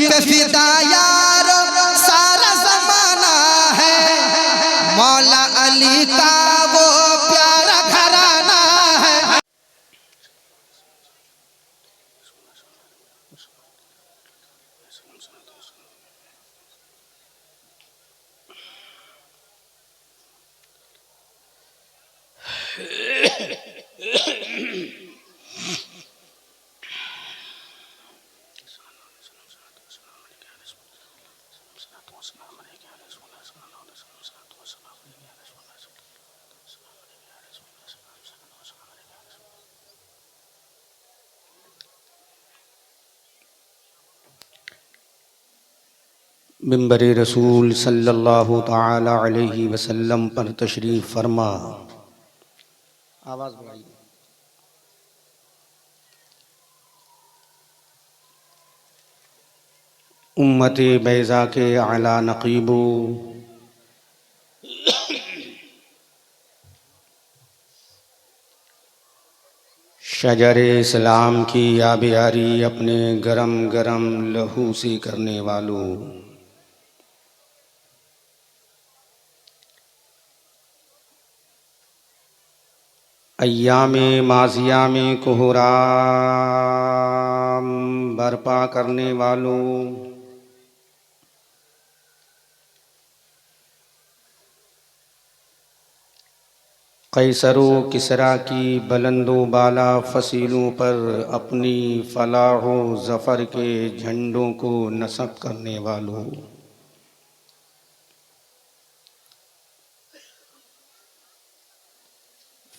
पे फिदा यारो सारा जमाना है, मौला अली का वो प्यारा घराना है। मिंबर रसूल सल्लल्लाहु ताला अलैहि वसल्लम पर तशरीफ़ फरमा। आवाज़ बढ़ाइए। उम्मते बैज़ा के आला नक़ीबो, शजरे इस्लाम की आबियारी अपने गरम गरम लहू से करने वालों, अय्याम माज़िया में कोहराम बर्पा करने वालों, कैसरो किसरा की बुलंदो बाला फसीलों पर अपनी फलाहो ज़फ़र के झंडों को नस्ब करने वालों,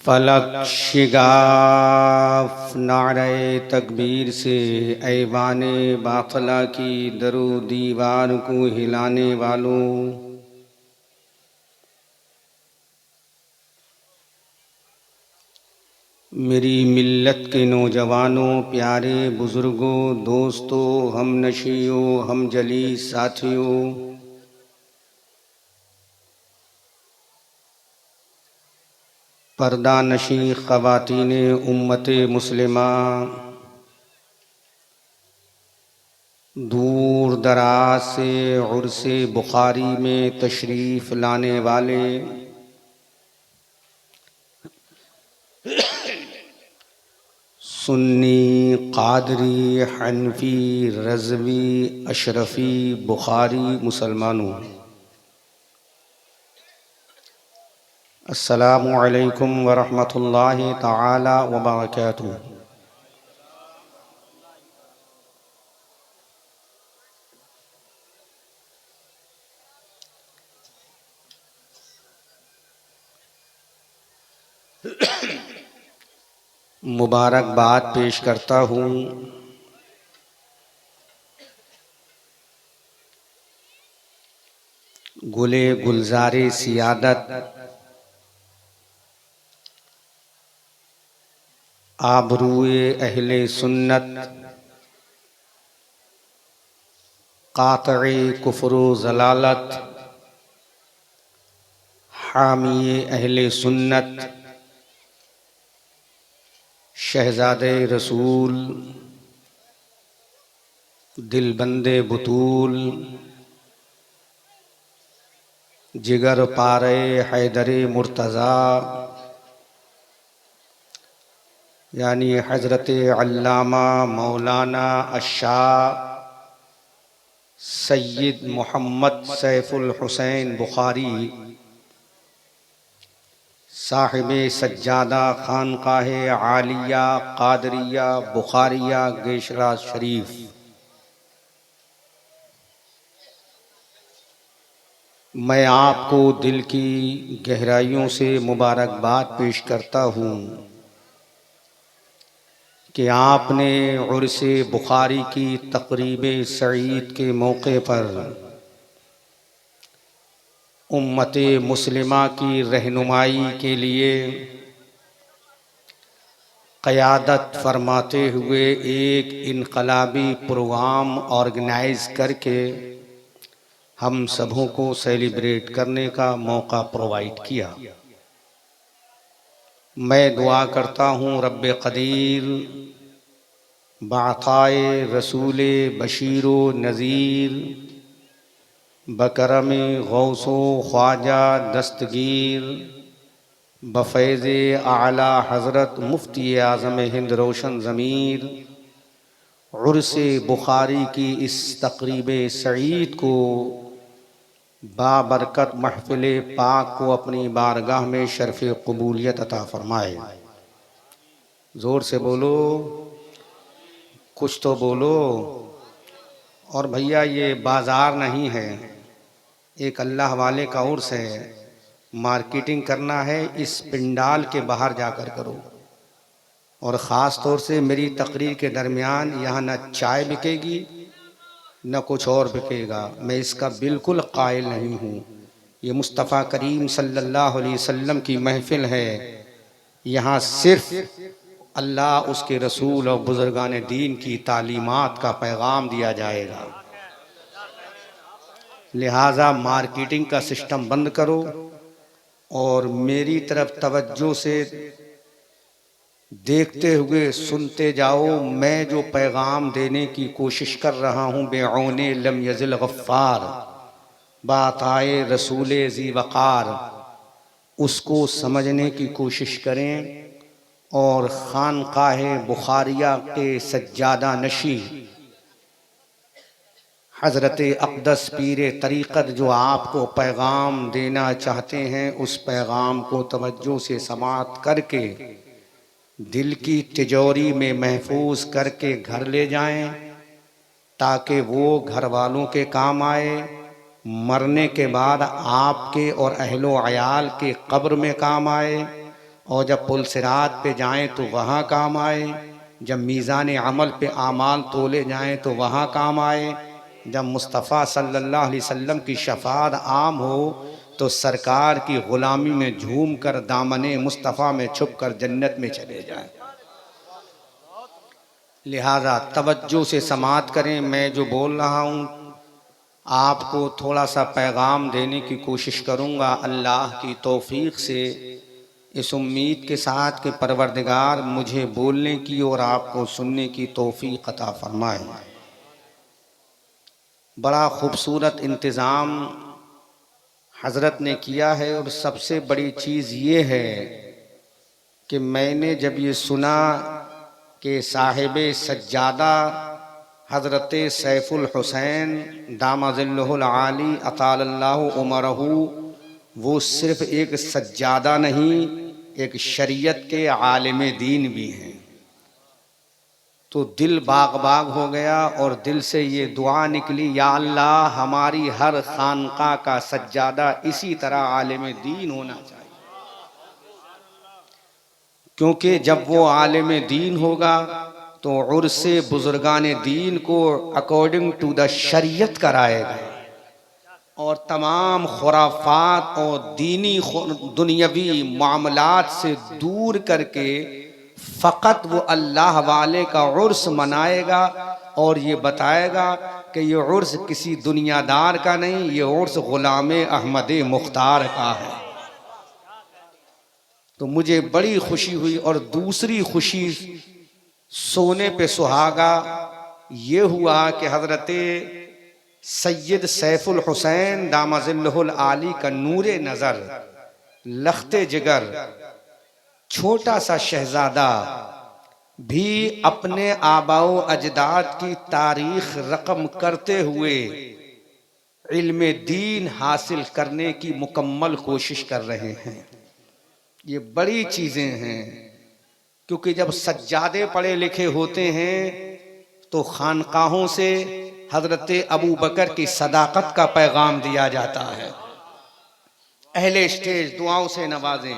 फलक शिगाफ नारे तकबीर से ऐवाने बातला की दरो दीवार को हिलाने वालों, मेरी मिल्लत के नौजवानों, प्यारे बुज़ुर्गों, दोस्तों, हम नशियों, हम जली साथियों, पर्दा नशी ख़वातीने उम्मते मुस्लिमा, दूर दराज से उर्से बुखारी में तशरीफ़ लाने वाले, सुन्नी, क़ादरी, हनफी, रज़वी, अशरफ़ी, बुखारी मुसलमानों, अस्सलामु अलैकुम वरहमतुल्लाहि ताला वबरकातुहू। मुबारकबाद पेश करता हूँ गुले गुलजारे सियादत आबरूए अहले सुन्नत, कातए कुफ्र ज़लालत, हामिए अहले सुन्नत, शहज़ादे रसूल, दिलबंदे बुतूल, जिगर पारे हैदरे मुर्तज़ा, यानी हज़रत अल्लामा मौलाना अशाह सैयद मोहम्मद सैफुल हुसैन बुखारी साहिबे सज्जादा खानकाहे आलिया कादरिया बुखारिया गेशरा शरीफ, मैं आपको दिल की गहराइयों से मुबारकबाद पेश करता हूँ कि आपने उर्से बुखारी की तक़रीब सईद के मौके पर उम्मते मुस्लिमा की रहनुमाई के लिए क़यादत फरमाते हुए एक इनकलाबी प्रोग्राम ऑर्गेनाइज़ करके हम सबों को सेलिब्रेट करने का मौका प्रोवाइड किया। मैं दुआ करता हूँ रब्बे क़दीर बाताए रसूल बशीर नज़ीर बकरम गौसो ख्वाजा दस्तगीर बफ़ैज़ आला हज़रत मुफ्ती आज़म हिंद रोशन ज़मीर उर्स बुखारी की इस तक़रीब सईद को बाबरकत महफ़िल पाक को अपनी बारगाह में शर्फ़ क़बूलियत अता फ़रमाए। ज़ोर से बोलो, कुछ तो बोलो। और भैया ये बाज़ार नहीं है, एक अल्लाह वाले का उर्स है। मार्केटिंग करना है इस पिंडाल के बाहर जाकर करो। और ख़ास तौर से मेरी तकरीर के दरमियान यहाँ न चाय बिकेगी न कुछ और बिकेगा, मैं इसका बिल्कुल कायल नहीं हूँ। ये मुस्तफ़ा करीम सल्लल्लाहु अलैहि वसल्लम की महफ़िल है। यहाँ सिर्फ़ अल्लाह, उसके रसूल और बुज़ुर्गान दीन की तालीमात का पैगाम दिया जाएगा। लिहाजा मार्केटिंग का सिस्टम बंद करो और मेरी तरफ तवज्जो से देखते हुए सुनते जाओ। मैं जो पैगाम देने की कोशिश कर रहा हूँ, बेऔने लम यज़िल गफ़्फ़ार बाताए रसूल ज़ी वक़ार, उसको समझने की कोशिश करें। और खानकाहे बुखारिया के सज्जादा नशी हज़रत अक़दस पीर तरीक़त जो आपको पैगाम देना चाहते हैं, उस पैगाम को तवज्जो से समाअत करके दिल की तिजोरी में महफूज करके घर ले जाएं, ताकि वो घर वालों के काम आए, मरने के बाद आपके और अहलो अयाल के कब्र में काम आए, और जब पुलसिरात पे जाएं तो वहाँ काम आए, जब मीज़ान अमल पे आमाल तोले जाएं तो वहाँ काम आए, जब मुस्तफ़ा सल्लल्लाहु अलैहि वसल्लम की शफ़ाअत आम हो तो सरकार की ग़ुलामी में झूम कर दामने मुस्तफ़ा में छुप कर जन्नत में चले जाएं। लिहाजा तवज्जो से समाअत करें। मैं जो बोल रहा हूँ आपको थोड़ा सा पैगाम देने की कोशिश करूँगा, अल्लाह की तौफ़ीक़ से, इस उम्मीद के साथ कि परवरदिगार मुझे बोलने की और आपको सुनने की तौफ़ीक़ अता फ़रमाए। बड़ा ख़ूबसूरत इंतज़ाम हज़रत ने किया है। और सबसे बड़ी चीज़ ये है कि मैंने जब ये सुना कि साहिब सज्जादा हज़रत सैफ़ुल हुसैन दामज़िल्लुहुल आली अतालल्लाहु उमरहू, वो सिर्फ़ एक सज्जादा नहीं, एक शरीयत के आलिम दीन भी हैं, तो दिल बाग बाग हो गया। और दिल से ये दुआ निकली, या अल्लाह हमारी हर खानका का सज्जादा इसी तरह आलिम दीन होना चाहिए। क्योंकि जब वो आलिम दीन होगा तो उर्से बुजुर्गान दीन को अकॉर्डिंग टू द शरीयत कराएगा, और तमाम खुराफात और दीनी दुनियावी मामलात से दूर करके फ़कत वो अल्लाह वाले का उर्स मनाएगा। और ये बताएगा कि ये उर्स किसी दुनियादार का नहीं, ये उर्स ग़ुलाम अहमद मुख्तार का है। तो मुझे बड़ी खुशी हुई। और दूसरी खुशी सोने पे सुहागा ये हुआ कि हज़रत सैयद सैफ़ुल हुसैन दामज़िल्लुहुल आली का नूरे नज़र, लख्ते जिगर, छोटा सा शहजादा भी अपने आबाओ अजदाद की तारीख रकम करते हुए इल्म दीन हासिल करने की मुकम्मल कोशिश कर रहे हैं। ये बड़ी चीज़ें हैं, क्योंकि जब सज्जादे पढ़े लिखे होते हैं तो खानकाहों से हज़रत अबू बकर की सदाकत का पैगाम दिया जाता है। अहले स्टेज दुआओं से नवाजें।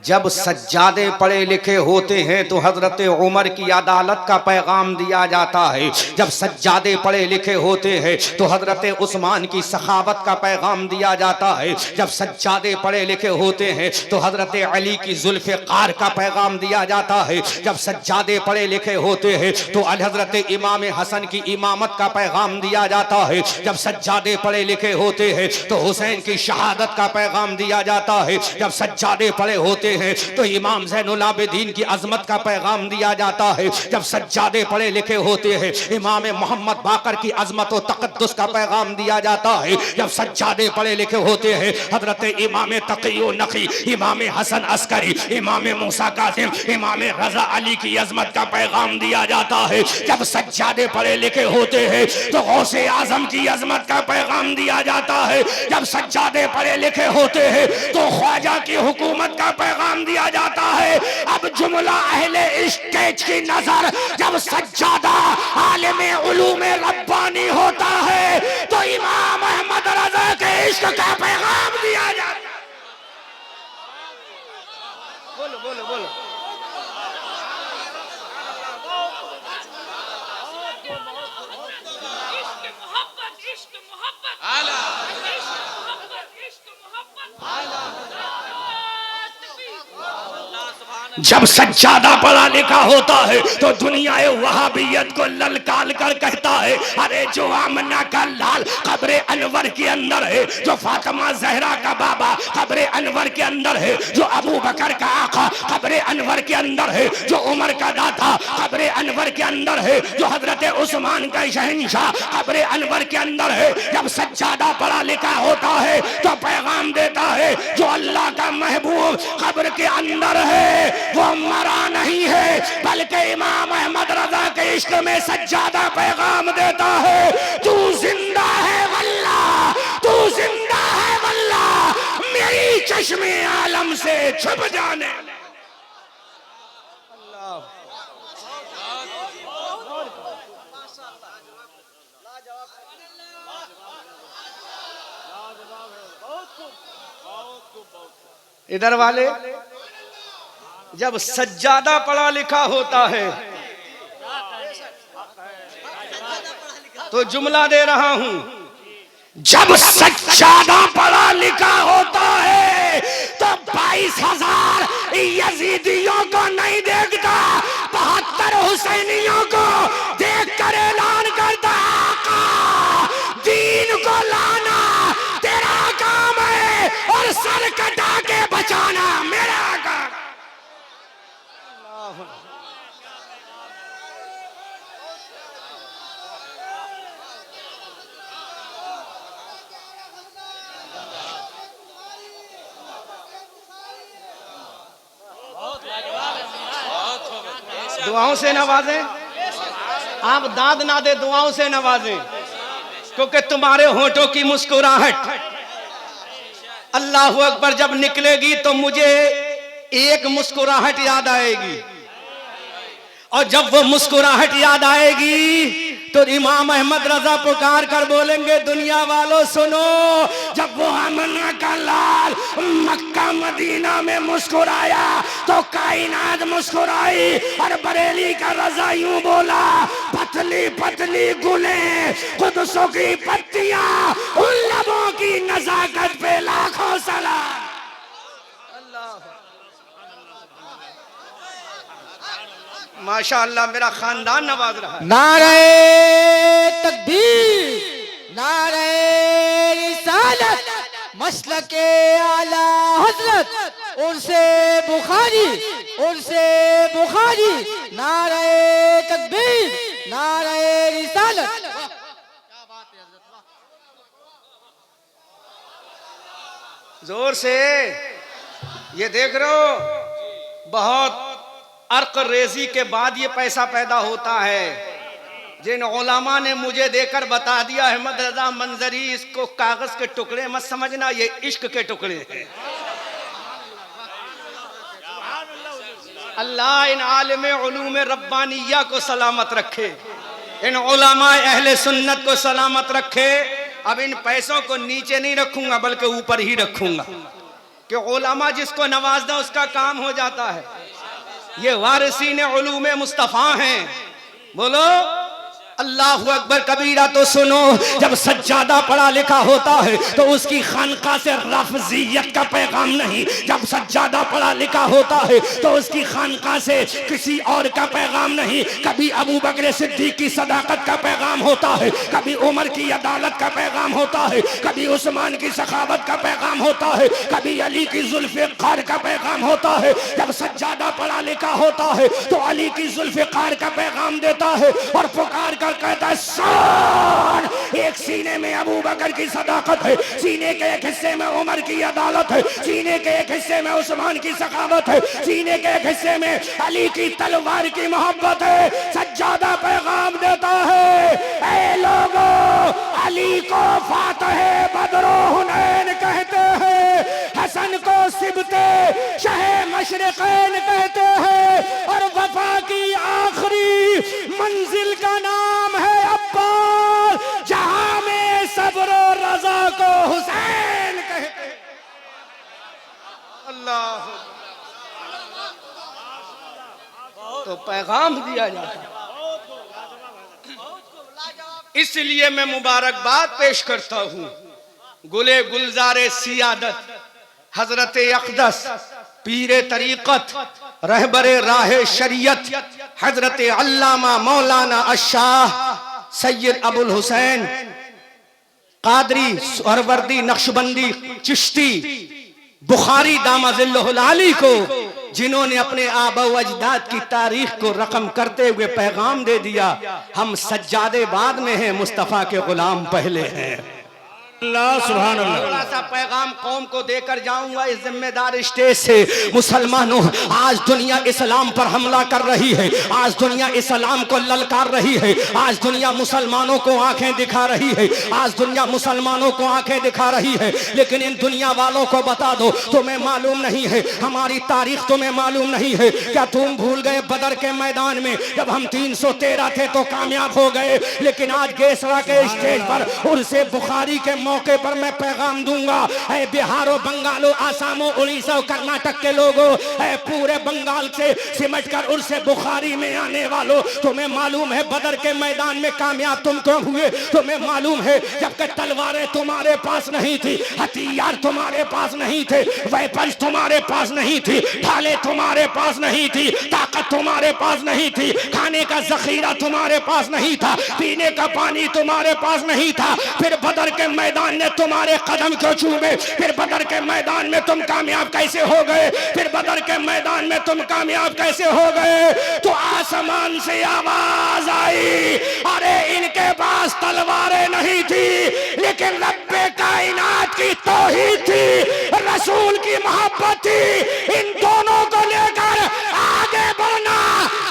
जब सज्जादे पढ़े लिखे होते हैं तो हज़रत उमर की अदालत का पैगाम दिया जाता है। जब सज्जादे पढ़े लिखे होते हैं तो हज़रत उस्मान की सखावत का पैगाम दिया जाता है। जब सज्जादे पढ़े लिखे होते हैं तो हज़रत अली की जुल्फ़िकार का पैगाम दिया जाता है। जब सज्जादे पढ़े लिखे होते हैं तो हज़रत इमाम हसन की इमामत का पैगाम दिया जाता है। जब सज्जादे पढ़े लिखे होते हैं तो हुसैन की शहादत का पैगाम दिया जाता है। जब सज्जादे पढ़े होते होते हैं तो इमाम ज़ैनुल आबिदीन की अजमत का पैगाम दिया जाता है। जब सज्जादे पढ़े लिखे होते हैं इमाम मोहम्मद बाकर की अजमत और तक़द्दुस का पैगाम दिया जाता है। जब सज्जादे पढ़े लिखे होते हैं हजरत इमाम तक़ी व नक़ी, इमाम हसन अस्करी, इमाम मूसा कासिम, इमाम रज़ा अली की अजमत का पैगाम दिया जाता है। जब सज्जादे पढ़े लिखे होते हैं तो गौसे आजम की अजमत का पैगाम दिया जाता है। जब सज्जादे पढ़े लिखे होते हैं तो ख्वाजा की हुकूमत का पैगाम दिया जाता है। अब जुमला अहले इश्क की नजर जब सज्जादा आलिम उलूम रब्बानी होता है तो इमाम अहमद रज़ा के इश्क का पैगाम दिया जाता है। बोलो बोलो बोलो। जब सज्जादा पढ़ा लिखा होता है तो दुनिया वहाबियत को ललकार कर कहता है अरे जो आमना का लाल कब्र अनवर के अंदर है, जो फातिमा जहरा का बाबा कब्र अनवर के अंदर है, जो अबू बकर का आका कब्र अनवर के अंदर है, जो उमर का दाता कब्र अनवर के अंदर है, जो हजरत उस्मान का शहंशाह कब्र अनवर के अंदर है। जब सज्जादा पढ़ा लिखा होता है तो पैगाम देता है जो अल्लाह का महबूब कब्र के अंदर है वो मरा नहीं है बल्कि इमाम अहमद रजा के इश्क में सज्जादा पैगाम देता है तू जिंदा है वल्लाह, तू जिंदा है वल्लाह, मेरी चश्मे आलम से छुप जाने। इधर वाले जब सज्जादा पढ़ा लिखा होता है तो जुमला दे रहा हूं, जब सज्जादा पढ़ा लिखा होता है तो 22,000 यजीदियों को नहीं देखता, 72 हुसैनियों को देख कर ऐलान करता आका दीन को लाना तेरा काम है और सर कटा के बचाना मेरा काम। दुआओं से नवाजें, आप दाद ना दे दुआओं से नवाजें क्योंकि तुम्हारे होठों की मुस्कुराहट अल्लाह अकबर जब निकलेगी तो मुझे एक मुस्कुराहट याद आएगी और जब वो मुस्कुराहट याद आएगी तो इमाम अहमद रजा पुकार कर बोलेंगे दुनिया वालों सुनो, जब वो आमना का लाल मक्का मदीना में मुस्कुराया तो कायनात मुस्कुराई और बरेली का रजा यूं बोला पतली पतली गुलें कुदसों की पत्तियां उन लबों की नजाकत पे लाखों सलाम। माशाअल्लाह मेरा खानदान नवाज रहा है। नारे तकबीर, नारे रिसालत, मसलके आला हजरत उर्से बुखारी, उर्से बुखारी, नारे तकबीर, नारे रिसालत। जोर से ये देख रहे हो बहुत अर्क रेजी के बाद ये पैसा पैदा होता है। जिन उलमा ने मुझे देकर बता दिया अहमद रजा मंजरी इसको कागज के टुकड़े मत समझना, ये इश्क के टुकड़े हैं। अल्लाह इन आलिम उलूम रब्बानिया को सलामत रखे, इन उलमा अहले सुन्नत को सलामत रखे। अब इन पैसों को नीचे नहीं रखूंगा बल्कि ऊपर ही रखूंगा कि उलमा जिसको नवाज दे उसका काम हो जाता है। ये वारिसीन उलूम मुस्तफ़ा हैं। बोलो अल्लाहु अकबर कबीरा। तो सुनो, जब सज्जादा पढ़ा लिखा होता है तो उसकी खानका से लफ्जियत का पैगाम नहीं, जब सज्जादा पढ़ा लिखा होता है तो उसकी खानका से किसी और का पैगाम नहीं। कभी अबू बकर सिद्दीक की सदाकत का पैगाम होता है, कभी उमर की अदालत का पैगाम होता है, कभी उस्मान की सखावत का पैगाम होता है, कभी अली की जुल्फ़िकार का पैगाम होता है। जब सज्जादा पढ़ा लिखा होता है तो अली की जुल्फ़िकार का पैगाम देता है और पुकार कर कहता है सुन, एक सीने में अबू बकर की सदाकत है, सीने के एक हिस्से में उमर की अदालत है, सीने के एक हिस्से में उस्मान की सखावत है, सीने के एक हिस्से में अली की तलवार की मोहब्बत है। सज्जादा पैगाम देता है, ऐ लोगों, अली को फातह बदरो हुनैन कहते हैं, हसन को सिबते शहे मशरिक़ैन कहते हैं और वफा की आखिरी मंजिल का नाम है अब्बास, जहां में सब्र और रजा को हुसैन कहते हैं। अल्लाह, तो पैगाम दिया जाता है। इसलिए मैं मुबारकबाद पेश करता हूं गुले गुलजारे सियादत हजरत अक़दस पीरे तरीक़त रहबरे राहे शरीयत हजरत अल्लामा मौलाना अशाह सैयद अबुल हुसैन कादरी सरवर्दी नक्शबंदी चिश्ती बुखारी दामाजिल्लुहुल आली को, जिन्होंने अपने आबा व अजदाद की तारीख को रकम करते हुए पैगाम दे दिया, हम सज्जादे बाद में हैं, मुस्तफ़ा के गुलाम पहले हैं। अल्लाह सुभान अल्लाह। थोड़ा सा पैगाम कौम को देकर जाऊंगा इस जिम्मेदार स्टेज से। मुसलमानों, आज दुनिया इस्लाम पर हमला कर रही है, आज दुनिया इस्लाम को ललकार रही है, आज दुनिया मुसलमानों को आंखें दिखा रही है, आज दुनिया मुसलमानों को आंखें दिखा रही है। लेकिन इन दुनिया वालों को बता दो, तुम्हें मालूम नहीं है, हमारी तारीख तुम्हें मालूम नहीं है क्या? तुम भूल गए बदर के मैदान में जब हम 313 थे तो कामयाब हो गए, लेकिन आज गेसरा के स्टेज पर उर्से बुखारी के मौके पर मैं पैगाम दूंगा, ऐ बिहारो, बंगालो, आसामो, उड़ीसा और कर्नाटक के लोगों, ऐ पूरे बंगाल से सिमट कर उर्से बुखारी में आने वालों, तुम्हें मालूम है बदर के मैदान में कामयाब तुम क्यों हुए? तुम्हें मालूम है जबकि तलवारें तुम्हारे पास नहीं थी, हथियार तुम्हारे पास नहीं थे, वेपन्स तुम्हारे पास नहीं थी, ढाले तुम्हारे पास नहीं थी, ताकत तुम्हारे पास नहीं थी, खाने का जखीरा तुम्हारे पास नहीं था, पीने का पानी तुम्हारे पास नहीं था, फिर बदर के मैदान ने तुम्हारे कदम क्यों चूमे? फिर बदर के मैदान में तुम कामयाब कैसे हो गए? फिर बदर के मैदान में तुम कामयाब कैसे हो गए? तो आसमान से आवाज आई, अरे इनके पास तलवारें नहीं थी, लेकिन रब्बे कायनात की तौहीद थी, रसूल की मोहब्बत थी। इन दोनों को लेकर आगे बढ़ना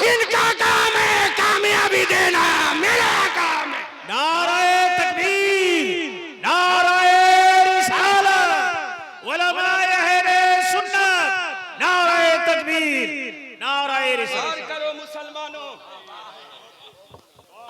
इनका काम है, कामयाबी देना मेरा काम है। नारे तकबीर, नारे रिसालत, उलमाए अहले सुन्नत, नारे तकबीर, नारे रिसालत। करो मुसलमानों,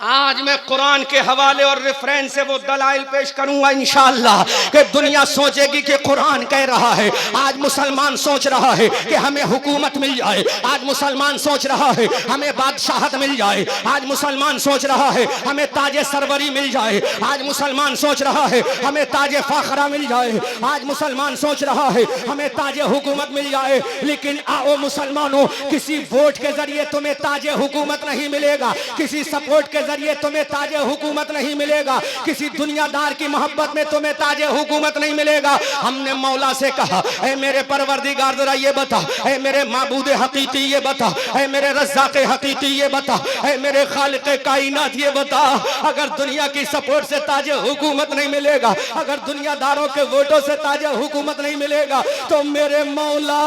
आज मैं कुरान के हवाले और रेफरेंस से वो दलाइल पेश करूंगा इंशाअल्लाह कि दुनिया सोचेगी कि कुरान कह रहा है। आज मुसलमान सोच रहा है कि हमें हुकूमत मिल जाए, आज मुसलमान सोच रहा है हमें बादशाहत मिल जाए, आज मुसलमान सोच रहा है हमें ताजे सरवरी मिल जाए, आज मुसलमान सोच रहा है हमें ताजे फाखरा मिल जाए, आज मुसलमान सोच रहा है हमें ताजे हुकूमत मिल जाए। लेकिन आओ मुसलमानों, किसी वोट के जरिए तुम्हें ताजे हुकूमत नहीं मिलेगा, किसी सपोर्ट के जरिए तुम्हें ताजे हुकूमत नहीं मिलेगा, किसी दुनियादार की मोहब्बत में तुम्हें ताजे हुकूमत नहीं मिलेगा। हमने मौला से कहा, ऐ मेरे परवरदिगार जरा ये बता, ऐ मेरे माबूद हकीकी ये बता, ऐ मेरे रज़्ज़ाक़ हकीकी ये बता, ऐ मेरे खालिक़ कायनात ये बता, अगर दुनिया की सपोर्ट से ताजे हुकूमत नहीं मिलेगा, अगर दुनियादारों के वोटों से ताजे हुकूमत नहीं मिलेगा, तो मेरे मौला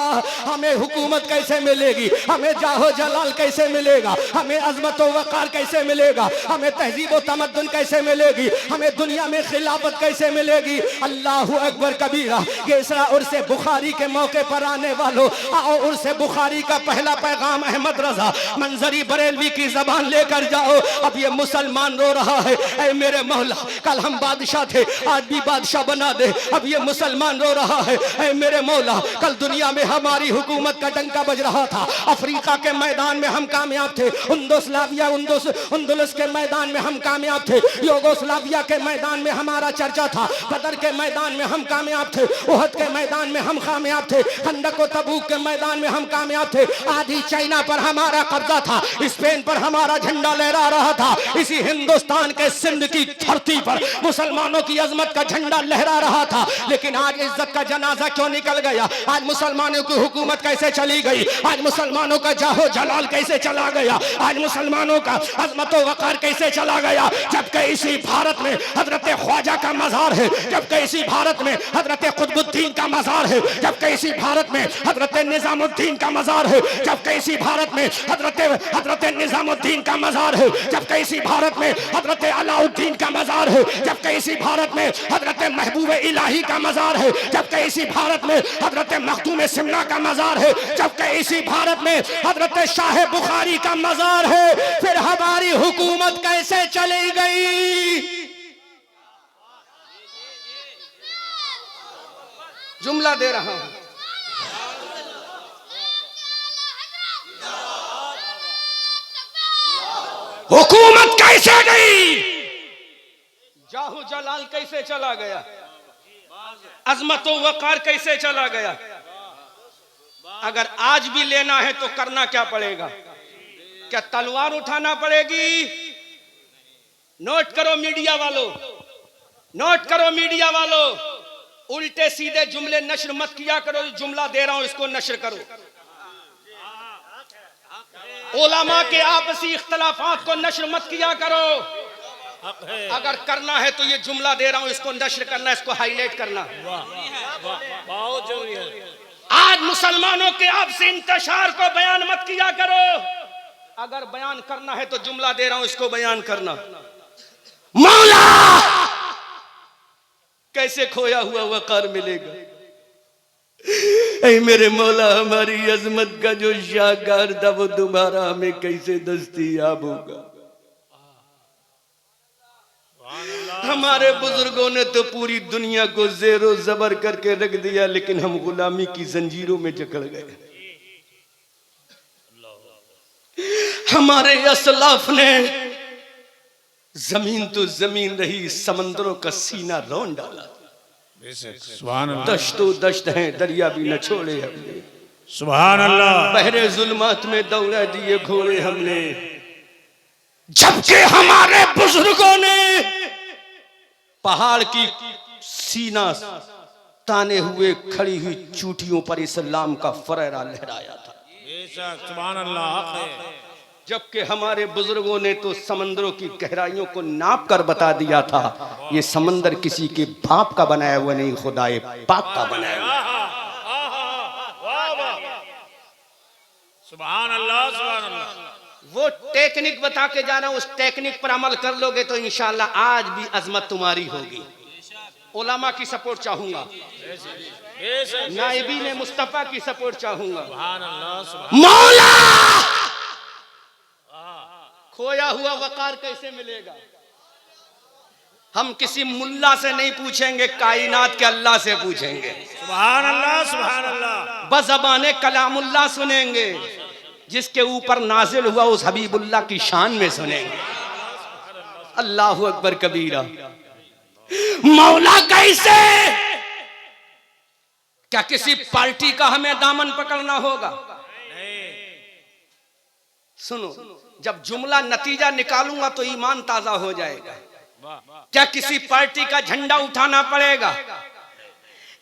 हमें हुकूमत कैसे मिलेगी? हमें जाहो जलाल कैसे मिलेगा? हमें अज़मत व वक़ार कैसे मिलेगा? हमें तहज़ीब व तमद्दुन कैसे मिलेगी? हमें दुनिया में खिलाफत कैसे मिलेगी? अल्लाहु अकबर कबीरा। गेसरा उर्से बुखारी के मौके पर आने वालों, आओ उर्से बुखारी का पहला पैगाम अहमद रजा मंजरी बरेलवी की जबान लेकर जाओ। अब ये मुसलमान रो रहा है, ऐ मेरे मौला कल हम बादशाह थे, आज भी बादशाह बना दे। अब ये मुसलमान रो रहा है, ऐ मेरे मौला कल दुनिया में हम हमारी हुकूमत का डंका बज रहा था। अफ्रीका के मैदान में हम कामयाब थे, उंदुलस के मैदान में हम कामयाब थे, यूगोस्लाविया के मैदान में हमारा चर्चा था, बदर के मैदान में हम कामयाब थे, उहद के मैदान में हम कामयाब थे, खंदक और तबूक के मैदान में हम कामयाब थे। आधी चाइना पर हमारा कब्जा था, स्पेन पर हमारा झंडा लहरा रहा था। इसी हिंदुस्तान के सिंध की धरती पर मुसलमानों की अजमत का झंडा लहरा रहा था। लेकिन आज इज्जत का जनाजा क्यों निकल गया? आज मुसलमानों की हुकूमत कैसे चली गई? आज मुसलमानों का जाहो जलाल कैसे चला गया? आज मुसलमानों का अजमत व वक़ार कैसे चला गया? जबकि इसी भारत में हजरत ख्वाजा का मजार है, जबकि इसी भारत में हजरत कुतुबुद्दीन का मजार है, जबकि इसी भारत में हजरत निजामुद्दीन का मजार है, जबकि इसी भारत में हजरत निजामुद्दीन का मजार है, जबकि इसी भारत में हजरत अलाउद्दीन का मजार है, जबकि इसी भारत में हजरत महबूब इलाही का मजार है, जबकि इसी भारत में हजरत मखदूम सिमला का मजार है, जबकि इसी भारत में हजरत शाह बुखारी का मजार है। फिर हमारी हुकूमत कैसे चली गई? जुमला दे रहा हूं, हुकूमत कैसे गई? जाहू जलाल कैसे चला गया? अजमत व वक़ार कैसे चला गया? अगर आज भी लेना है तो करना क्या पड़ेगा? क्या तलवार उठाना पड़ेगी? नोट करो मीडिया वालों, नोट करो मीडिया वालों, उल्टे सीधे जुमले नशर मत किया करो। जुमला दे रहा हूं इसको नशर करो। उलमा के आपसी इख्तलाफात को नशर मत किया करो। अगर करना है तो ये जुमला दे रहा हूं इसको नशर करना, इसको हाईलाइट करना बहुत जरूरी है। आज मुसलमानों के आपसी इंतशार को बयान मत किया करो। अगर बयान करना है तो जुमला दे रहा हूं इसको बयान करना। मौला कैसे खोया हुआ वक़ार मिलेगा? ऐ मेरे मौला, हमारी अजमत का जो शाहकार था वो दोबारा हमें कैसे दस्तयाब होगा? हमारे बुजुर्गों ने तो पूरी दुनिया को जेरो जबर करके रख दिया, लेकिन हम गुलामी की जंजीरों में जकड़ गए। हमारे असलाफ ने जमीन तो जमीन रही, समंदरों का सीना रौन डाला। दश्तो दश्त हैं, दरिया भी न छोड़े हमने। सुभान अल्लाह। बहरे जुल्मात में दौड़ा दिए घोड़े हमने, जबकि हमारे बुजुर्गों ने पहाड़ की सीना ताने हुए खड़ी हुई चूटियों पर इस्लाम का फरेरा लहराया था। सुभान अल्लाह। जबकि हमारे बुजुर्गों ने तो समंदरों की गहराइयों को नाप कर बता दिया था, ये समंदर किसी के बाप का बनाया हुआ नहीं, खुदाए पाक का बनाया हुआ। सुभान अल्लाह, सुभान अल्लाह। वो टेक्निक बता के जाना, उस टेक्निक पर अमल कर लोगे तो इंशाल्लाह आज भी अजमत तुम्हारी होगी। उलमा की सपोर्ट चाहूंगा, नाइबीन मुस्तफा की सपोर्ट चाहूंगा। मौला खोया हुआ वक़ार कैसे मिलेगा? हम किसी मुल्ला से नहीं पूछेंगे, कायनात के अल्लाह से पूछेंगे। सुभान अल्लाह, सुभान अल्लाह। बज़बाने कलामुल्लाह सुनेंगे, जिसके ऊपर नाजिल हुआ उस हबीबुल्लाह की शान में सुनेंगे। अल्लाहु अकबर कबीरा। मौला कैसे? क्या किसी पार्टी का हमें दामन पकड़ना होगा? सुनो, जब जुमला नतीजा निकालूंगा तो ईमान ताजा हो जाएगा। क्या किसी पार्टी का झंडा उठाना पड़ेगा?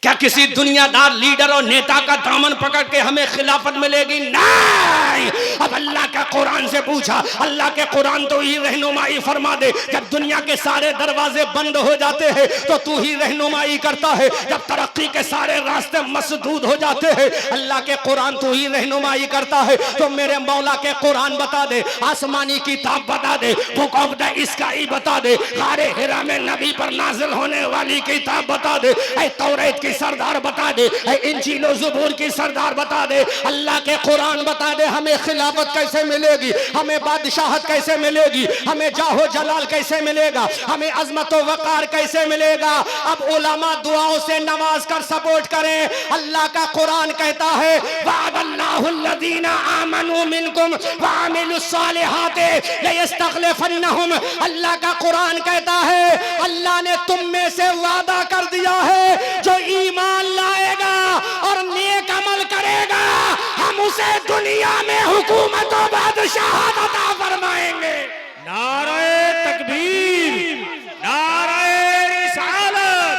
क्या किसी दुनियादार लीडर और नेता का दामन पकड़ के हमें खिलाफत मिलेगी? नहीं। अब अल्लाह का कुरान से पूछा, अल्लाह के कुरान तो ही रहनुमाई फरमा दे। जब दुनिया के सारे दरवाजे बंद हो जाते हैं तो तू ही रहनुमाई करता है। जब तरक्की के सारे रास्ते मसदूद हो जाते हैं, अल्लाह के कुरान तू ही रहनुमाई करता है। तो मेरे मौला के कुरान बता दे, आसमानी किताब बता दे, बुक ऑफ द स्काई बता दे, गारे हिरा में नबी पर नाजिल होने वाली किताब बता दे, ऐ तौरात की सरदार बता दे, इंजील ज़बूर की सरदार बता दे, अल्लाह के कुरान बता दे हमें खिलाफत कैसे मिलेगी, हमें बादशाहत कैसे मिलेगी, हमें जाहो जलाल कैसे मिलेगा, हमें अजमत व वकार कैसे मिलेगा। अब उलमा दुआओं से नवाज कर सपोर्ट करें। अल्लाह का कुरान कहता है वअदल्लाहुल्लज़ीना आमनू मिनकुम व अमिलुस्सालिहाति लयस्तखलिफन्नहुम। अल्लाह का कुरान कहता है अल्लाह ने तुम में से वादा कर दिया है जो ईमान लाएगा और नेक अमल करेगा हम उसे दुनिया में हुकूमत और बादशाहत अता फरमाएंगे। नारे तकबीर, नारे रिसालत,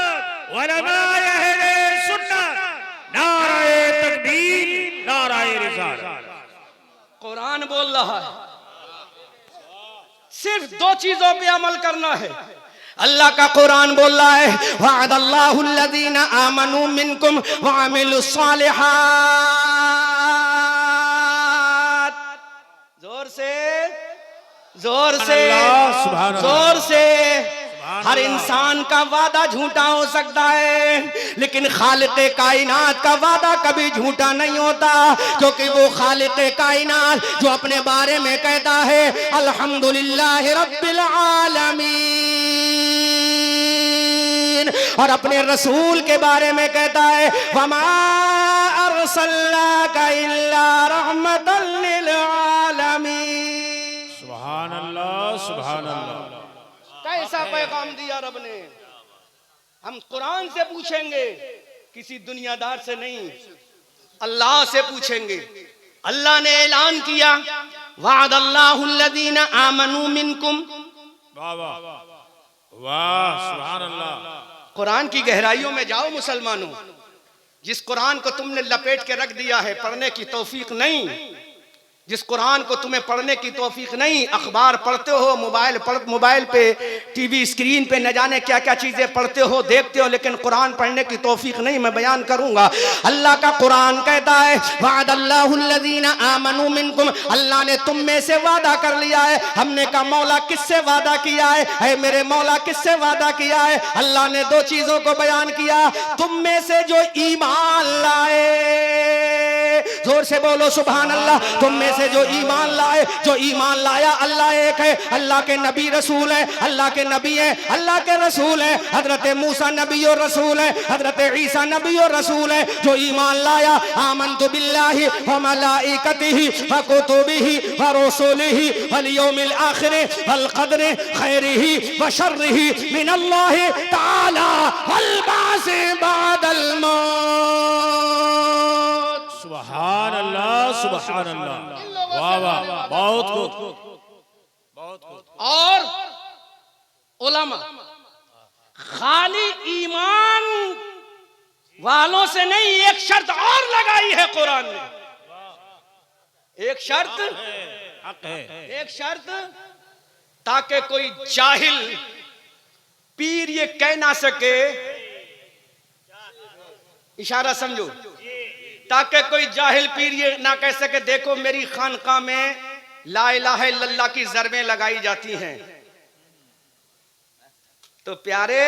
उलमाए अहले सुन्नत, नारे तकबीर, नारे रिसालत। कुरान बोल रहा है सिर्फ दो चीजों पे अमल करना है। अल्लाह का कुरान बोल रहा है वअदल्लाहुल्लज़ीना आमनू मिनकुम व अमिलुस्सालिहात। जोर से जोर से जोर से। हर इंसान का वादा झूठा हो सकता है लेकिन खालिक़े कायनात का वादा कभी झूठा नहीं होता, क्योंकि वो खालिक़े कायनात जो अपने बारे में कहता है अल्हम्दुलिल्लाहि रब्बिल आलमीन, और अपने रसूल के बारे में कहता है वमा अरसलनाका इल्ला रहमतल लिल आलमीन। सुभान अल्लाह, सुभान अल्लाह। कैसा पैगाम दिया रब ने। हम कुरान से पूछेंगे, किसी दुनियादार से नहीं, अल्लाह से पूछेंगे। अल्लाह ने ऐलान किया वअदल्लाहुल्लज़ीना आमनू मिनकुम। वाह वाह वाह, सुभान अल्लाह। कुरान की गहराइयों में जाओ मुसलमानों। जिस कुरान को तुमने लपेट के रख दिया है, पढ़ने की तौफीक नहीं, जिस कुरान को तुम्हें पढ़ने की तौफीक नहीं, अखबार पढ़ते हो, मोबाइल पे टीवी स्क्रीन पे न जाने क्या क्या चीजें पढ़ते हो, देखते हो, लेकिन कुरान पढ़ने की तौफीक नहीं। मैं बयान करूंगा। अल्लाह का कुरान कहता है वअदल्लाहुल्लज़ीना आमनू मिनकुम, अल्लाह ने तुम में से वादा कर लिया है। हमने कहा मौला किससे वादा किया है मेरे मौला किससे वादा किया है? अल्लाह ने दो चीजों को बयान किया, तुम में से जो ईमान लाए, जोर से बोलो सुभान अल्लाह। तुम में से जो ईमान लाए, जो ईमान लाया, अल्लाह एक है, अल्लाह के नबी रसूल है, अल्लाह के नबी है, अल्लाह के रसूल है। हजरत मूसा नबी और रसूल है, हजरत ईसा नबी और रसूल है। जो ईमान लाया आमन्तु बिल्लाहि व मलाइकतिहि व कुतुबिहि व रुसुलिहि वल यौमिल आखिर वल क़द्रि खैरिहि व शर्रिहि मिनल्लाहि तआला वल बासी बअदल मौत। सुभान अल्लाह, सुभान अल्लाह। वाह वाह, बहुत खूब, बहुत खूब। और उलमा खाली ईमान वालों से नहीं, एक शर्त और लगाई है कुरान ने। एक शर्त, हक है, एक शर्त, ताकि कोई जाहिल पीर ये कह ना सके, इशारा समझो, ताकि कोई जाहिल पीर ये ना कह सके देखो मेरी खानका में ला इलाहा इल्लल्लाह की ज़रबें लगाई जाती हैं, तो प्यारे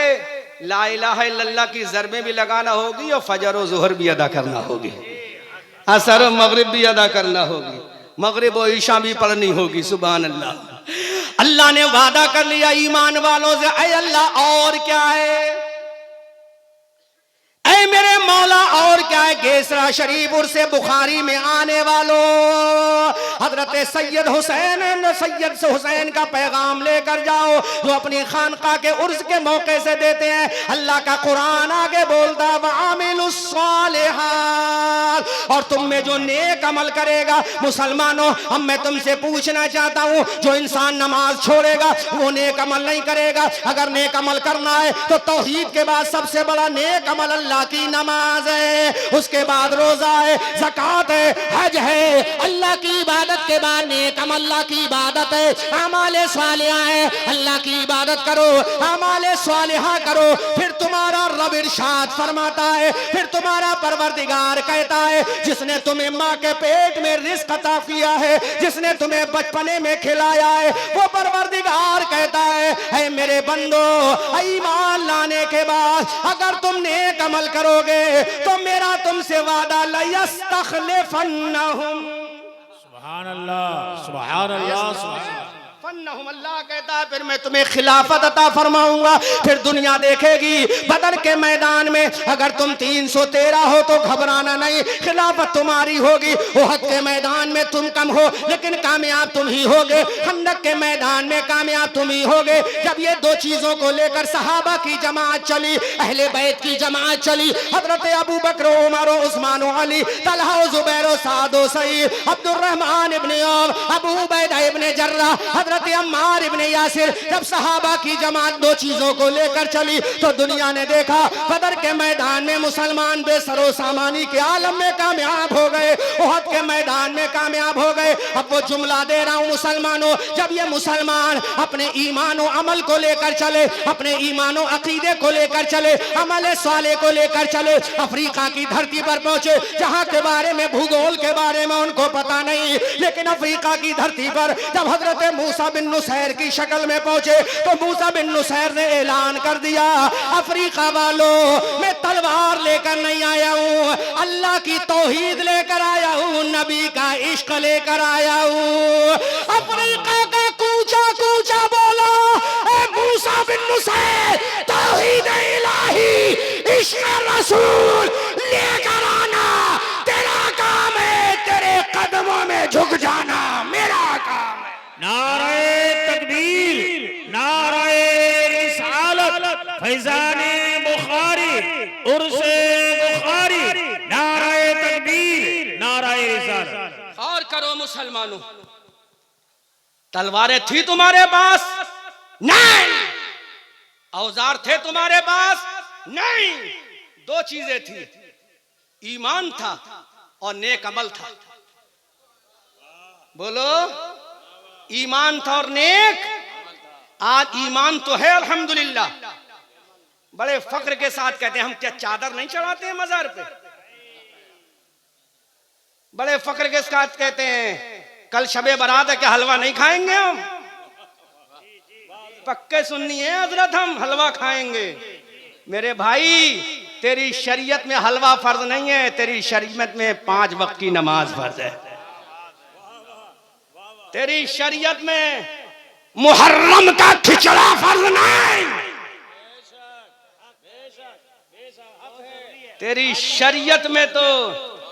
ला इलाहा इल्लल्लाह की ज़रबें भी लगाना होगी और फजर और ज़ुहर भी अदा करना होगी, असर और मगरिब भी अदा करना होगी, मगरिब और ईशा भी पढ़नी होगी। सुभान अल्लाह। अल्लाह ने वादा कर लिया ईमान वालों से, ऐ अल्लाह और क्या है, ऐ मेरे मौला और क्या है। गेसरा शरीफ उर्से बुखारी में आने वालों, हजरत सैयद हुसैन का पैगाम लेकर जाओ, जो अपनी खानका के उर्स के मौके से देते हैं। अल्लाह का कुरान आगे बोलता है वअमिलुस्सालिहात, और तुम में जो नेक अमल करेगा। मुसलमानों, अब मैं तुमसे पूछना चाहता हूँ, जो इंसान नमाज छोड़ेगा वो नेक अमल नहीं करेगा। अगर नेक अमल करना है तो तौहीद के बाद सबसे बड़ा नेक अमल अल्लाह की नमाज है। उसके बाद रोजा है, ज़कात है, हज है। अल्लाह की इबादत के बाद नेक अमल, अल्लाह की इबादत है, अमाले सालिहा है। अल्लाह की इबादत करो, अमाले सालिहा करो, फिर तुम्हारा रब इरशाद फरमाता है, फिर तुम्हारा परवरदिगार कहता है, जिसने तुम्हें माँ के पेट में रिज़्क़ अता किया है, जिसने तुम्हें बचपने में खिलाया है, वो परवरदिगार कहता है, ऐ मेरे बंदो, ईमान लाने के बाद अगर तुम नेक अमल करोगे तो मेरा तुमसे वादा लयस्तखलिफन्नहुम। सुभान अल्लाह, सुभान अल्लाह, सुभान अल्लाह। अल्लाह कहता है फिर मैं तुम्हें खिलाफत अता फरमाऊंगा। फिर दुनिया देखेगी बदर के मैदान में अगर तुम 313 हो तो घबराना नहीं, खिलाफत तुम्हारी होगी। उहद के मैदान में तुम कम हो लेकिन कामयाब तुम ही होगे, खंदक के मैदान में कामयाब तुम ही होगे। जब ये दो चीजों को लेकर सहाबा की जमात चली, अहले बैत की जमात चली, हजरत Abu Bakr, Umar, Usman, Ali, Talha, Zubair, Saad, Saeed, Abdur Rahman ibn Auf, Abu Ubaidah ibn Jarrah, हजरत अम्मार इब्ने यासिर, जब सहाबा की जमात दो चीजों को लेकर चली तो दुनिया ने देखा बदर के मैदान में मुसलमान बेसरो सामानी के आलम में कामयाब हो गए, उहद के मैदान में कामयाब हो गए। अब वो जुमला दे रहा हूं मुसलमानों, जब ये मुसलमान अपने ईमान और अमल को लेकर चले, अपने ईमान और अकीदे को लेकर चले, अमल साले को लेकर चले, अफ्रीका की धरती पर पहुंचे जहां के बारे में, भूगोल के बारे में उनको पता नहीं, लेकिन अफ्रीका की धरती पर जब हजरत मूसा बिन नुसैर की शक्ल में पहुंचे तो मूसा बिन नुसैर ने ऐलान कर दिया, अफ्रीका वालों मैं तलवार लेकर नहीं आया हूं, अल्लाह की तौहीद लेकर आया हूं, नबी का इश्क लेकर आया हूं। अफ्रीका का कूचा कूचा बोला, ए मूसा बिन नुसैर, तौहीद इलाही, इश्क रसूल लेकर आना तेरा काम है, तेरे कदमों में झुक जाना मेरा काम है। नारे तकबीर, नारे रिसालत, फैज़ाने बुखारी, उर्से बुखारी, नारे तकबीर, नारे रिसालत। और करो मुसलमानों, तलवारें थी तुम्हारे पास? नहीं। औजार थे तुम्हारे पास? नहीं। दो चीजें थी, ईमान था और नेक अमल था। बोलो, ईमान था और नेक। आज ईमान तो है अल्हम्दुलिल्लाह, बड़े फक्र के साथ कहते हैं हम क्या चादर नहीं चढ़ाते हैं मजार पे? बड़े फक्र के साथ कहते हैं कल शबे बारात है, क्या हलवा नहीं खाएंगे हम? पक्के सुन्नी है हजरत, हम हलवा खाएंगे। मेरे भाई, तेरी शरीयत में हलवा फर्ज नहीं है, तेरी शरीयत में 5 वक्त की नमाज फर्ज है। तेरी शरीयत में मुहर्रम का खिचड़ा फर्ज नहीं, तेरी शरीयत में तो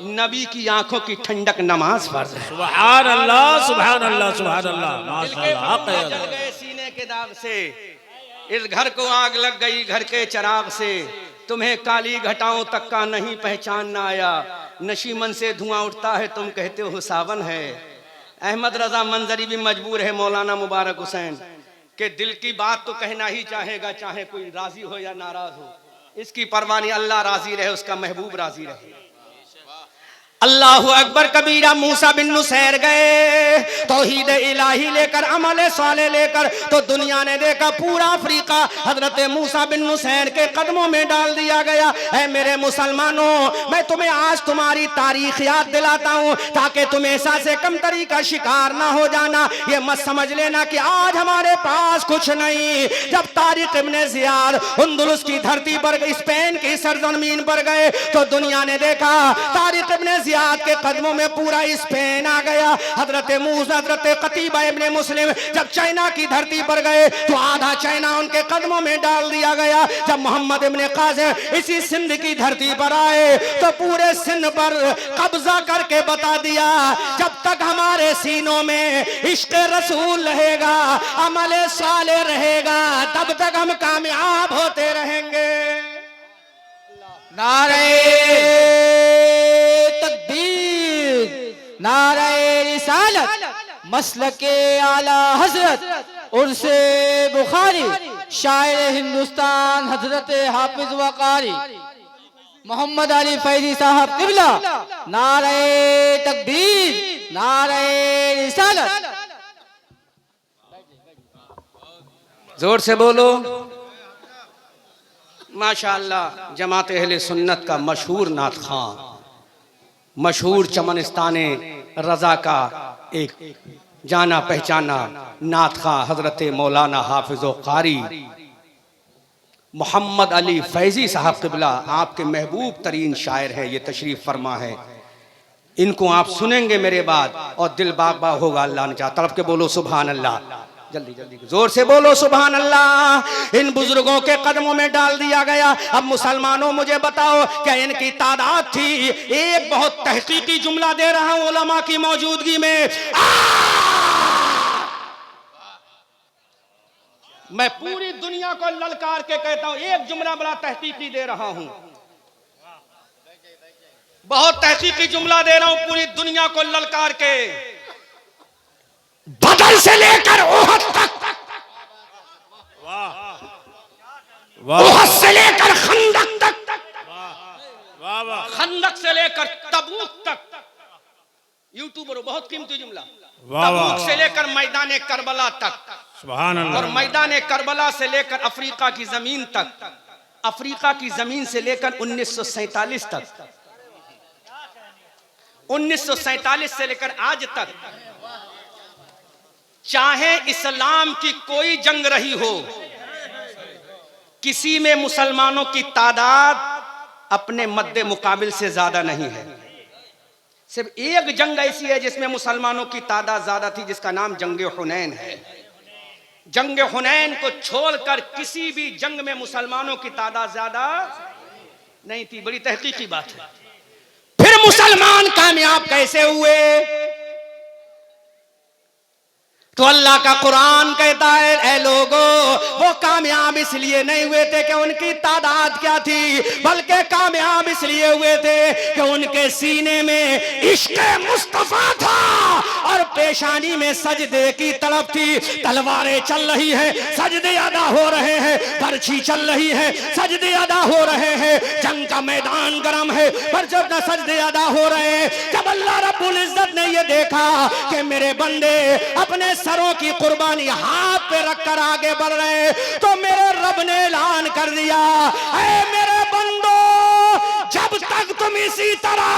नबी की आंखों की ठंडक नमाज फर्ज है। सुभान अल्लाह, सुभान अल्लाह, सुभान अल्लाह, माशाअल्लाह। जल गए सीने के दाग से, इस घर को आग लग गई घर के चिराग से, तुम्हें काली घटाओं तक का नहीं पहचानना आया, नशीमन से धुआं उठता है तुम कहते हो सावन है। अहमद रजा मंजरी भी मजबूर है मौलाना मुबारक हुसैन के दिल की बात तो कहना ही चाहेगा, चाहे कोई राजी हो या नाराज हो, इसकी परवाह नहीं, अल्लाह राजी रहे, उसका महबूब राजी रहे। अल्लाहु अकबर कबीरा। मूसा बिन नुसैर गए तौहीद इलाही लेकर, अमल साले लेकर, तो दुनिया ने देखा पूरा अफ्रीका हजरत मूसा बिन नुसैर के कदमों में डाल दिया गया। ऐ मेरे मुसलमानों, मैं तुम्हें आज तुम्हारी तारीख याद दिलाता हूँ ताकि तुम ऐसा से कमतरी का शिकार ना हो जाना। ये मत समझ लेना कि आज हमारे पास कुछ नहीं। जब तारिक इब्ने ज़ियाद अंदलुस की धरती पर, स्पेन की सरजमीन पर गए तो दुनिया ने देखा तारिक इब्ने ज़ियाद के कदमों में पूरा स्पेन आ गया। हजरत मूसा, हजरत कतीबा इब्ने मुस्लिम जब चाइना की धरती पर गए तो आधा चाइना उनके कदमों में डाल दिया गया। जब मोहम्मद इब्ने कासिम इसी सिंध की धरती पर आए तो पूरे सिंध पर कब्जा करके बता दिया, जब तक हमारे सीनों में इश्क रसूल रहेगा, अमल साले रहेगा, तब तक हम कामयाब होते रहेंगे। नारे तकबीर, नारे रिसालत, मसलके आला हजरत उर्से बुखारी, शायर हिंदुस्तान हजरत हाफिज वकारी मोहम्मद अली फैजी साहब किबला, नारे तकबीर, नारे रिसालत। जोर से बोलो। माशाअल्लाह, जमात अहले सुन्नत का मशहूर नात खां, मशहूर चमनिस्ताने रजा का एक जाना पहचाना नात खां हजरत मौलाना हाफिज़ो कारी मोहम्मद अली फैजी साहब क़िबला आपके महबूब तरीन शायर है, ये तशरीफ़ फरमा है। इनको आप सुनेंगे मेरे बाद और दिल बाग बाग होगा। अल्लाह ने चाहा। तड़प के बोलो सुभान अल्लाह, जल्दी जल्दी जोर से बोलो सुभान अल्लाह। इन बुजुर्गों के कदमों में डाल दिया गया। अब मुसलमानों मुझे बताओ क्या इनकी तादाद थी? एक बहुत तहकीकी जुमला दे रहा हूं उलमा की मौजूदगी में। मैं पूरी दुनिया को ललकार के कहता हूं, एक जुमला बड़ा तहकीकी दे रहा हूं, बहुत तहकीकी जुमला दे रहा हूं पूरी दुनिया को ललकार के। बदर से लेकर ओहद तक, ओहद से लेकर खंदक तक, खंदक से लेकर तबूक तक। यूट्यूबर बहुत कीमती जुमला। तबूक से लेकर मैदान करबला तक, सुभान अल्लाह, और मैदान करबला से लेकर अफ्रीका की जमीन तक, अफ्रीका की जमीन से लेकर 1947 तक, 1947 से लेकर आज तक, चाहे इस्लाम की कोई जंग रही हो, किसी में मुसलमानों की तादाद अपने मद्दे मुकाबिल से ज्यादा नहीं है। सिर्फ एक जंग ऐसी है जिसमें मुसलमानों की तादाद ज्यादा थी, जिसका नाम जंग हुनैन है। जंग हुनैन को छोड़कर किसी भी जंग में मुसलमानों की तादाद ज्यादा नहीं थी। बड़ी तहकीकी बात है। फिर मुसलमान कामयाब कैसे हुए? तो अल्लाह का कुरान कहता है, ऐ लोगो, वो कामयाब इसलिए नहीं हुए थे कि उनकी तादाद क्या थी, बल्कि कामयाब इसलिए हुए थे कि उनके सीने में इश्क़ मुस्तफा था और पेशानी में सजदे की तड़प थी। तलवारें चल रही हैं, सजदे अदा हो रहे हैं, बर्छी चल रही है, सजदे अदा हो रहे हैं, जंग का मैदान गर्म है, पर जब न सजदे अदा हो रहे हैं, जब अल्लाह रब्बुल इज्जत ने ये देखा कि मेरे बंदे अपने सरों की कुर्बानी हाथ पे रखकर आगे बढ़ रहे हैं, तो मेरे रब ने ऐलान कर दिया, ऐ मेरे बंदो, जब तक तुम इसी तरह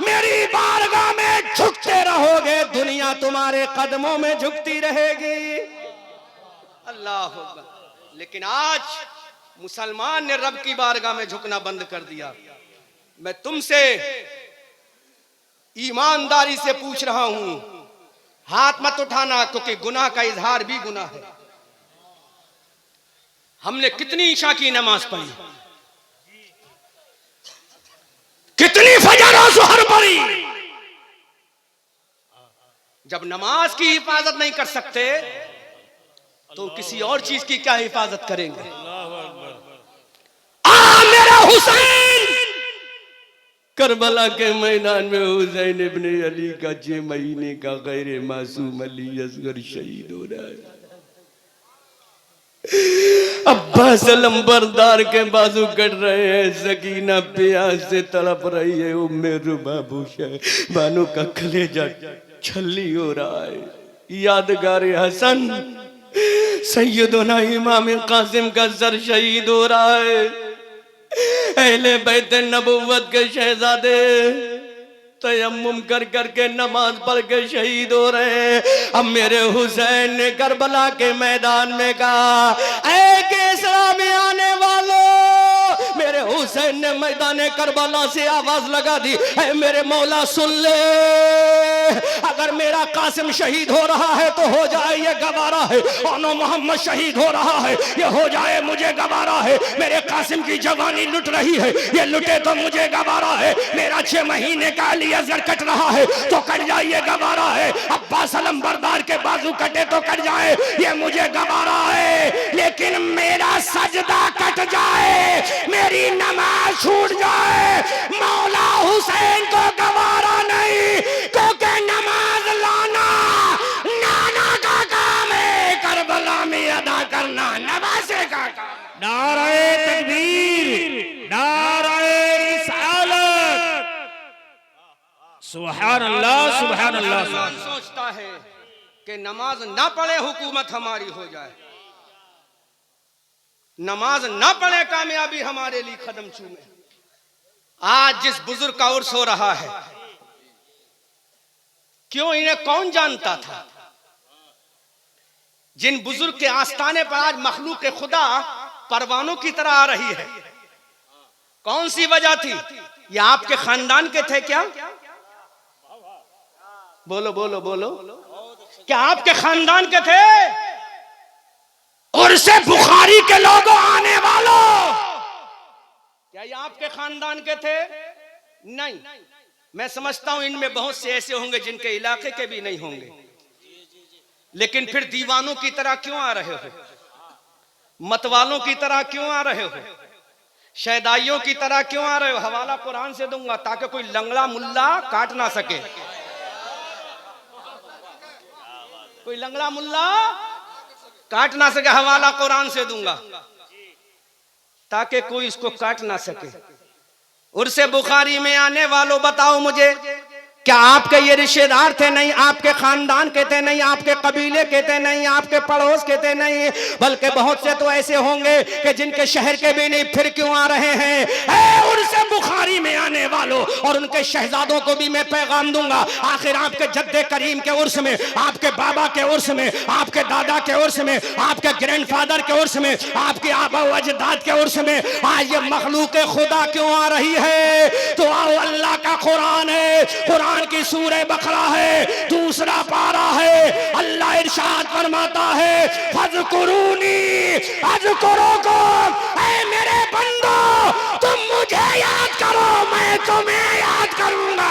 मेरी बारगाह में झुकते रहोगे, दुनिया तुम्हारे कदमों में झुकती रहेगी। अल्लाह अकबर। लेकिन आज मुसलमान ने रब की बारगाह में झुकना बंद कर दिया। मैं तुमसे ईमानदारी से पूछ रहा हूं, हाथ मत उठाना, क्योंकि गुनाह का इजहार भी गुनाह है। हमने कितनी ईशा की नमाज पढ़ी, कितनी फजर और ज़ुहर पढ़ी, जब नमाज की हिफाजत नहीं कर सकते तो किसी और चीज की क्या हिफाजत करेंगे? मेरा हुसैन करबला के मैदान में हुसैन इब्ने अली का 6 महीने का गैर मासूम अली असगर शहीद हो रहा है। अब्बास अलंबरदार के बाजू कट रहे हैं, सकीना प्यास से तड़प रही है, उम्मे रुबा भूषा बानो का कलेजा छल्ली हो रहा है। यादगार हसन सैयदना इमाम कासिम का सर शहीद हो रहा है। अहले बैत नबुव्वत के शहजादे तयम्मुम कर करके नमाज पढ़ के शहीद हो रहे हैं। अब मेरे हुसैन ने करबला के मैदान में कहा, ऐ केसरा में आने वालों, मेरे हुसैन ने मैदान करबला से आवाज लगा दी, ऐ मेरे मौला सुन ले, अगर मेरा कासिम शहीद हो रहा है तो हो जाए ये गवारा है, और मोहम्मद शहीद हो रहा है ये हो जाए मुझे गवारा है। मेरे कासिम की जवानी लुट रही है, ये लुटे तो मुझे गवारा है। मेरा 6 महीने का अली असगर कट रहा है तो कट जाए ये गवारा है। अब्बास अलंबरदार के बाजू कटे तो कट जाए ये मुझे गवारा है। लेकिन मेरा सजदा कट जाए, मेरी नमाज छूट जाए, मौला हुसैन को गवारा नहीं, क्योंकि नमाज लाना नाना का काम है, करबला में अदा करना नवासे का काम। नारे तकबीर, नारे सुभान अल्लाह सुभान अल्लाह। कौन सोचता है कि नमाज ना पढ़े हुकूमत हमारी हो जाए, नमाज ना पढ़े कामयाबी हमारे लिए कदम चूमे। आज जिस बुजुर्ग का उर्स हो रहा है, क्यों इन्हें कौन जानता था? जिन बुजुर्ग के आस्थाने पर आज मखलूक खुदा परवानों की तरह आ रही है, कौन सी वजह थी? ये आपके खानदान के थे क्या? बोलो बोलो बोलो, क्या आपके खानदान के थे? और से बुखारी के लोगों आने वालों, क्या ये आपके खानदान के थे? नहीं। मैं समझता हूं इनमें बहुत से ऐसे होंगे जिनके इलाके के भी नहीं होंगे, लेकिन फिर दीवानों की तरह क्यों आ रहे हो? मतवालों की तरह क्यों आ रहे हो? शहदाइयों की तरह क्यों आ रहे हो? हवाला कुरान से दूंगा ताकि कोई लंगड़ा मुल्ला काट ना सके, कोई लंगड़ा मुल्ला काट ना सके। हवाला कुरान से दूंगा ताकि कोई इसको काट ना सके। उर्से बुखारी में आने वालों, बताओ मुझे, क्या आपके ये रिश्तेदार थे? नहीं। आपके खानदान के थे? नहीं। आपके कबीले के थे? नहीं। आपके पड़ोस के थे? नहीं। बल्कि बहुत से तो ऐसे होंगे कि जिनके शहर के भी नहीं, फिर क्यों आ रहे हैं? उनसे बुखारी में आने वालों और उनके शहजादों को भी मैं पैगाम दूंगा। आखिर आपके जद्दे करीम के उर्स में, आपके बाबा के उर्स में, आपके दादा के उर्स में, आपके ग्रैंडफादर के उर्स में, आपके आबा अजदाद के उर्स में आज ये मखलूक खुदा क्यों आ रही है? तो आओ, अल्लाह का कुरान है, कुरान की सूरह बकरा है, दूसरा पारा है। अल्लाह इरशाद फरमाता है, फज़कुरूनी अज़कुरुकुम, ऐ मेरे बंदो तुम मुझे याद करो, मैं तुम्हें याद करूंगा।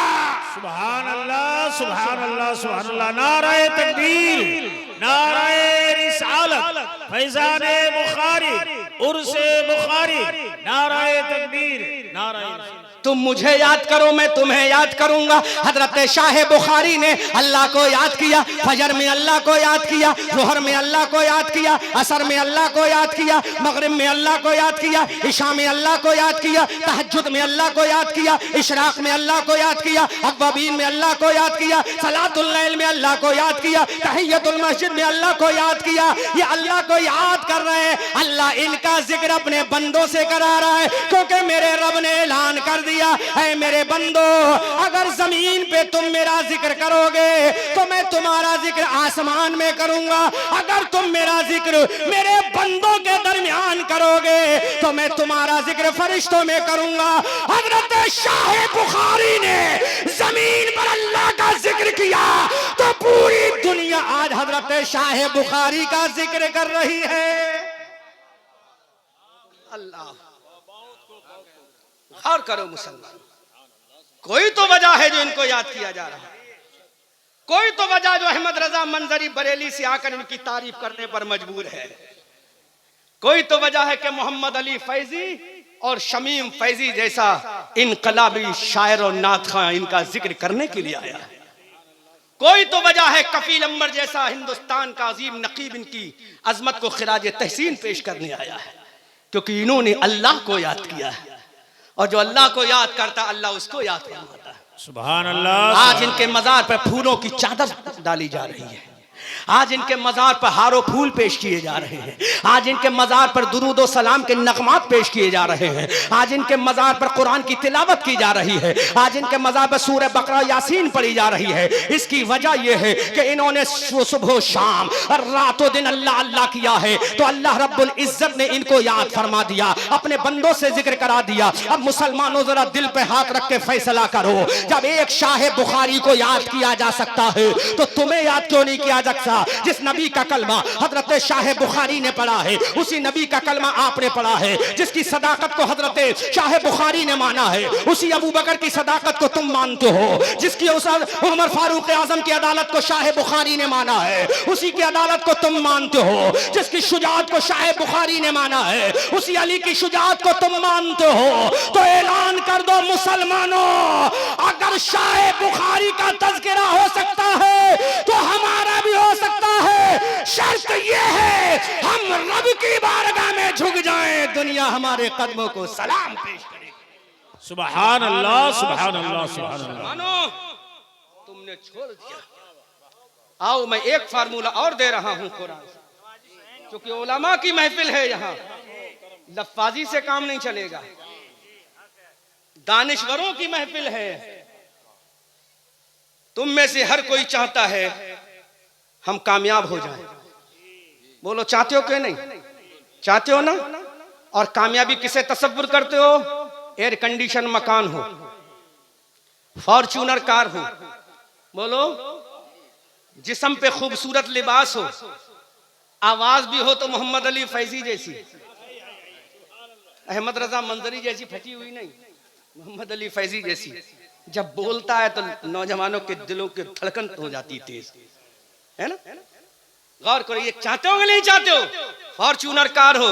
सुभान अल्लाह सुभान अल्लाह सुभान अल्लाह। नाराए तकबीर, नाराए रिसालत, फैज़ाने बुखारी, उर्से बुखारी, नाराए तकबीर, नाराए। तुम मुझे याद करो, मैं तुम्हें याद करूंगा। हजरत शाह बुखारी ने अल्लाह को याद किया, फजर में अल्लाह को याद किया, जोहर में अल्लाह को याद किया, असर में अल्लाह को याद किया, मगरिब में अल्लाह को याद किया, इशा में अल्लाह को याद किया, तहज्जुद में अल्लाह को याद किया, इशराक में अल्लाह को याद किया, अव्वाबीन में अल्लाह को याद किया, सलातुल लैल में अल्लाह को याद किया, तहियतुल मस्जिद में अल्लाह को याद किया। ये अल्लाह को याद कर रहे हैं। अल्लाह इनका जिक्र अपने बंदों से करा रहा है, क्योंकि मेरे रब ने ऐलान कर दिया, ऐ मेरे बंदो, अगर जमीन पे तुम मेरा जिक्र करोगे तो मैं तुम्हारा जिक्र आसमान में करूंगा। अगर तुम मेरा जिक्र मेरे बंदों के दरमियान करोगे तो मैं तुम्हारा जिक्र फरिश्तों में करूंगा। हजरत शाह बुखारी ने जमीन पर अल्लाह का जिक्र किया तो पूरी दुनिया आज हजरत शाह बुखारी का जिक्र कर रही है। अल्लाह, गौर करो मुसलमान, कोई तो वजह है जो इनको याद किया जा रहा है, कोई तो वजह जो अहमद रजा मंजरी बरेली से आकर उनकी तारीफ करने पर मजबूर है, कोई तो वजह है कि मोहम्मद अली फैजी और शमीम फैजी जैसा इनकलाबी शायर और नात खां इनका जिक्र करने के लिए आया है। कोई तो वजह है कफील अम्बर जैसा हिंदुस्तान का अजीम नकीब इनकी अजमत को खिराज तहसीन पेश करने आया है, क्योंकि इन्होंने अल्लाह को याद किया है, और जो अल्लाह को याद करता अल्लाह उसको याद फरमाता है। सुभान अल्लाह। आज इनके मजार पर फूलों की चादर डाली जा रही है, आज इनके मजार पर हारो फूल पेश किए जा रहे हैं, आज इनके मजार पर दुरूद और सलाम के नगमात पेश किए जा रहे हैं, आज इनके मजार पर कुरान की तिलावत की जा रही है, आज इनके मजार पर सूरह बकरा यासीन पढ़ी जा रही है। इसकी वजह यह है कि इन्होंने सुबह शाम रातों दिन अल्लाह अल्लाह किया है, तो अल्लाह रब्बुल इज्जत ने इनको याद फरमा दिया, अपने बंदों से जिक्र करा दिया। अब मुसलमानों जरा दिल पे हाथ रख के फैसला करो, जब एक शाह बुखारी को याद किया जा सकता है तो तुम्हें याद क्यों नहीं किया जा सकता? जिस नबी का कलमा हजरत शाह बुखारी ने पढ़ा है, उसी नबी का कलमा आपने पढ़ा है। जिसकी सदाकत को हजरत शाह बुखारी ने माना है, उसी अबू बकर की सदाकत को तुम मानते हो। जिसकी उमर फारूक आजम की अदालत को शाह बुखारी ने माना है, उसी की अदालत को तुम मानते हो। जिसकी शुजाअत को शाह बुखारी ने माना है, उसी अली की शुजाअत को तुम मानते हो। तो ऐलान कर दो मुसलमानों, अगर शाह बुखारी का तज़किरा हो सकता है तो हमारा भी हो सकता है। शर्त यह है हम रब की बारगाह में झुक जाएं, दुनिया हमारे कदमों को सलाम पेश करे। सुभान अल्लाह सुभान अल्लाह सुभान अल्लाह। मानो तुमने छोड़ दिया। आओ मैं एक फार्मूला और दे रहा हूं कुरान से, क्योंकि उलमा की महफिल है, यहां लफ्फाजी से काम नहीं चलेगा, दानिश्वरों की महफिल है। तुम में से हर कोई चाहता है हम कामयाब हो जाएं। बोलो चाहते हो कि नहीं? चाहते हो ना? और कामयाबी किसे तसव्वुर करते हो? एयर कंडीशन मकान हो, फॉर्च्यूनर कार हो, बोलो, जिस्म पे खूबसूरत लिबास हो, आवाज भी हो तो मोहम्मद अली फैजी जैसी, अहमद रजा मंजरी जैसी फटी हुई नहीं, मोहम्मद अली फैजी जैसी। जब बोलता है तो नौजवानों के दिलों की धड़कन हो जाती तेज, है ना? गौर करो, ये चाहते हो कि नहीं चाहते हो? फॉर्च्यूनर कार हो,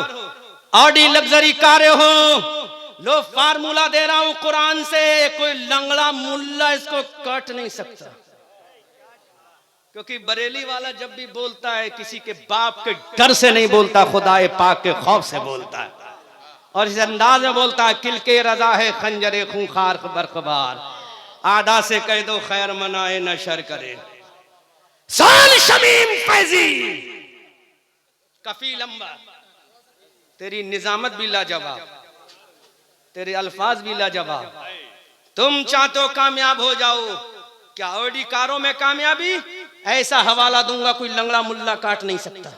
ऑडी लग्जरी कारें हो। लो फार्मूला दे रहा हूं कुरान से, कोई लंगड़ा मुल्ला इसको काट नहीं सकता, क्योंकि बरेली वाला जब भी बोलता है किसी के बाप के डर से नहीं बोलता, खुदाए पाक के खौफ से बोलता है, और इस अंदाज में बोलता है किल के रजा है खंजरे खूंखार बरकबार, आदा से कह दो खैर मनाए न शर करे। साल शमीम फैजी कफील अंबर, तेरी निजामत भी लाजवाब, तेरे अल्फाज भी लाजवाब। तुम चाहते हो कामयाब हो जाओ, क्या ऑडी कारों में कामयाबी? ऐसा हवाला दूंगा कोई लंगड़ा मुल्ला काट नहीं सकता।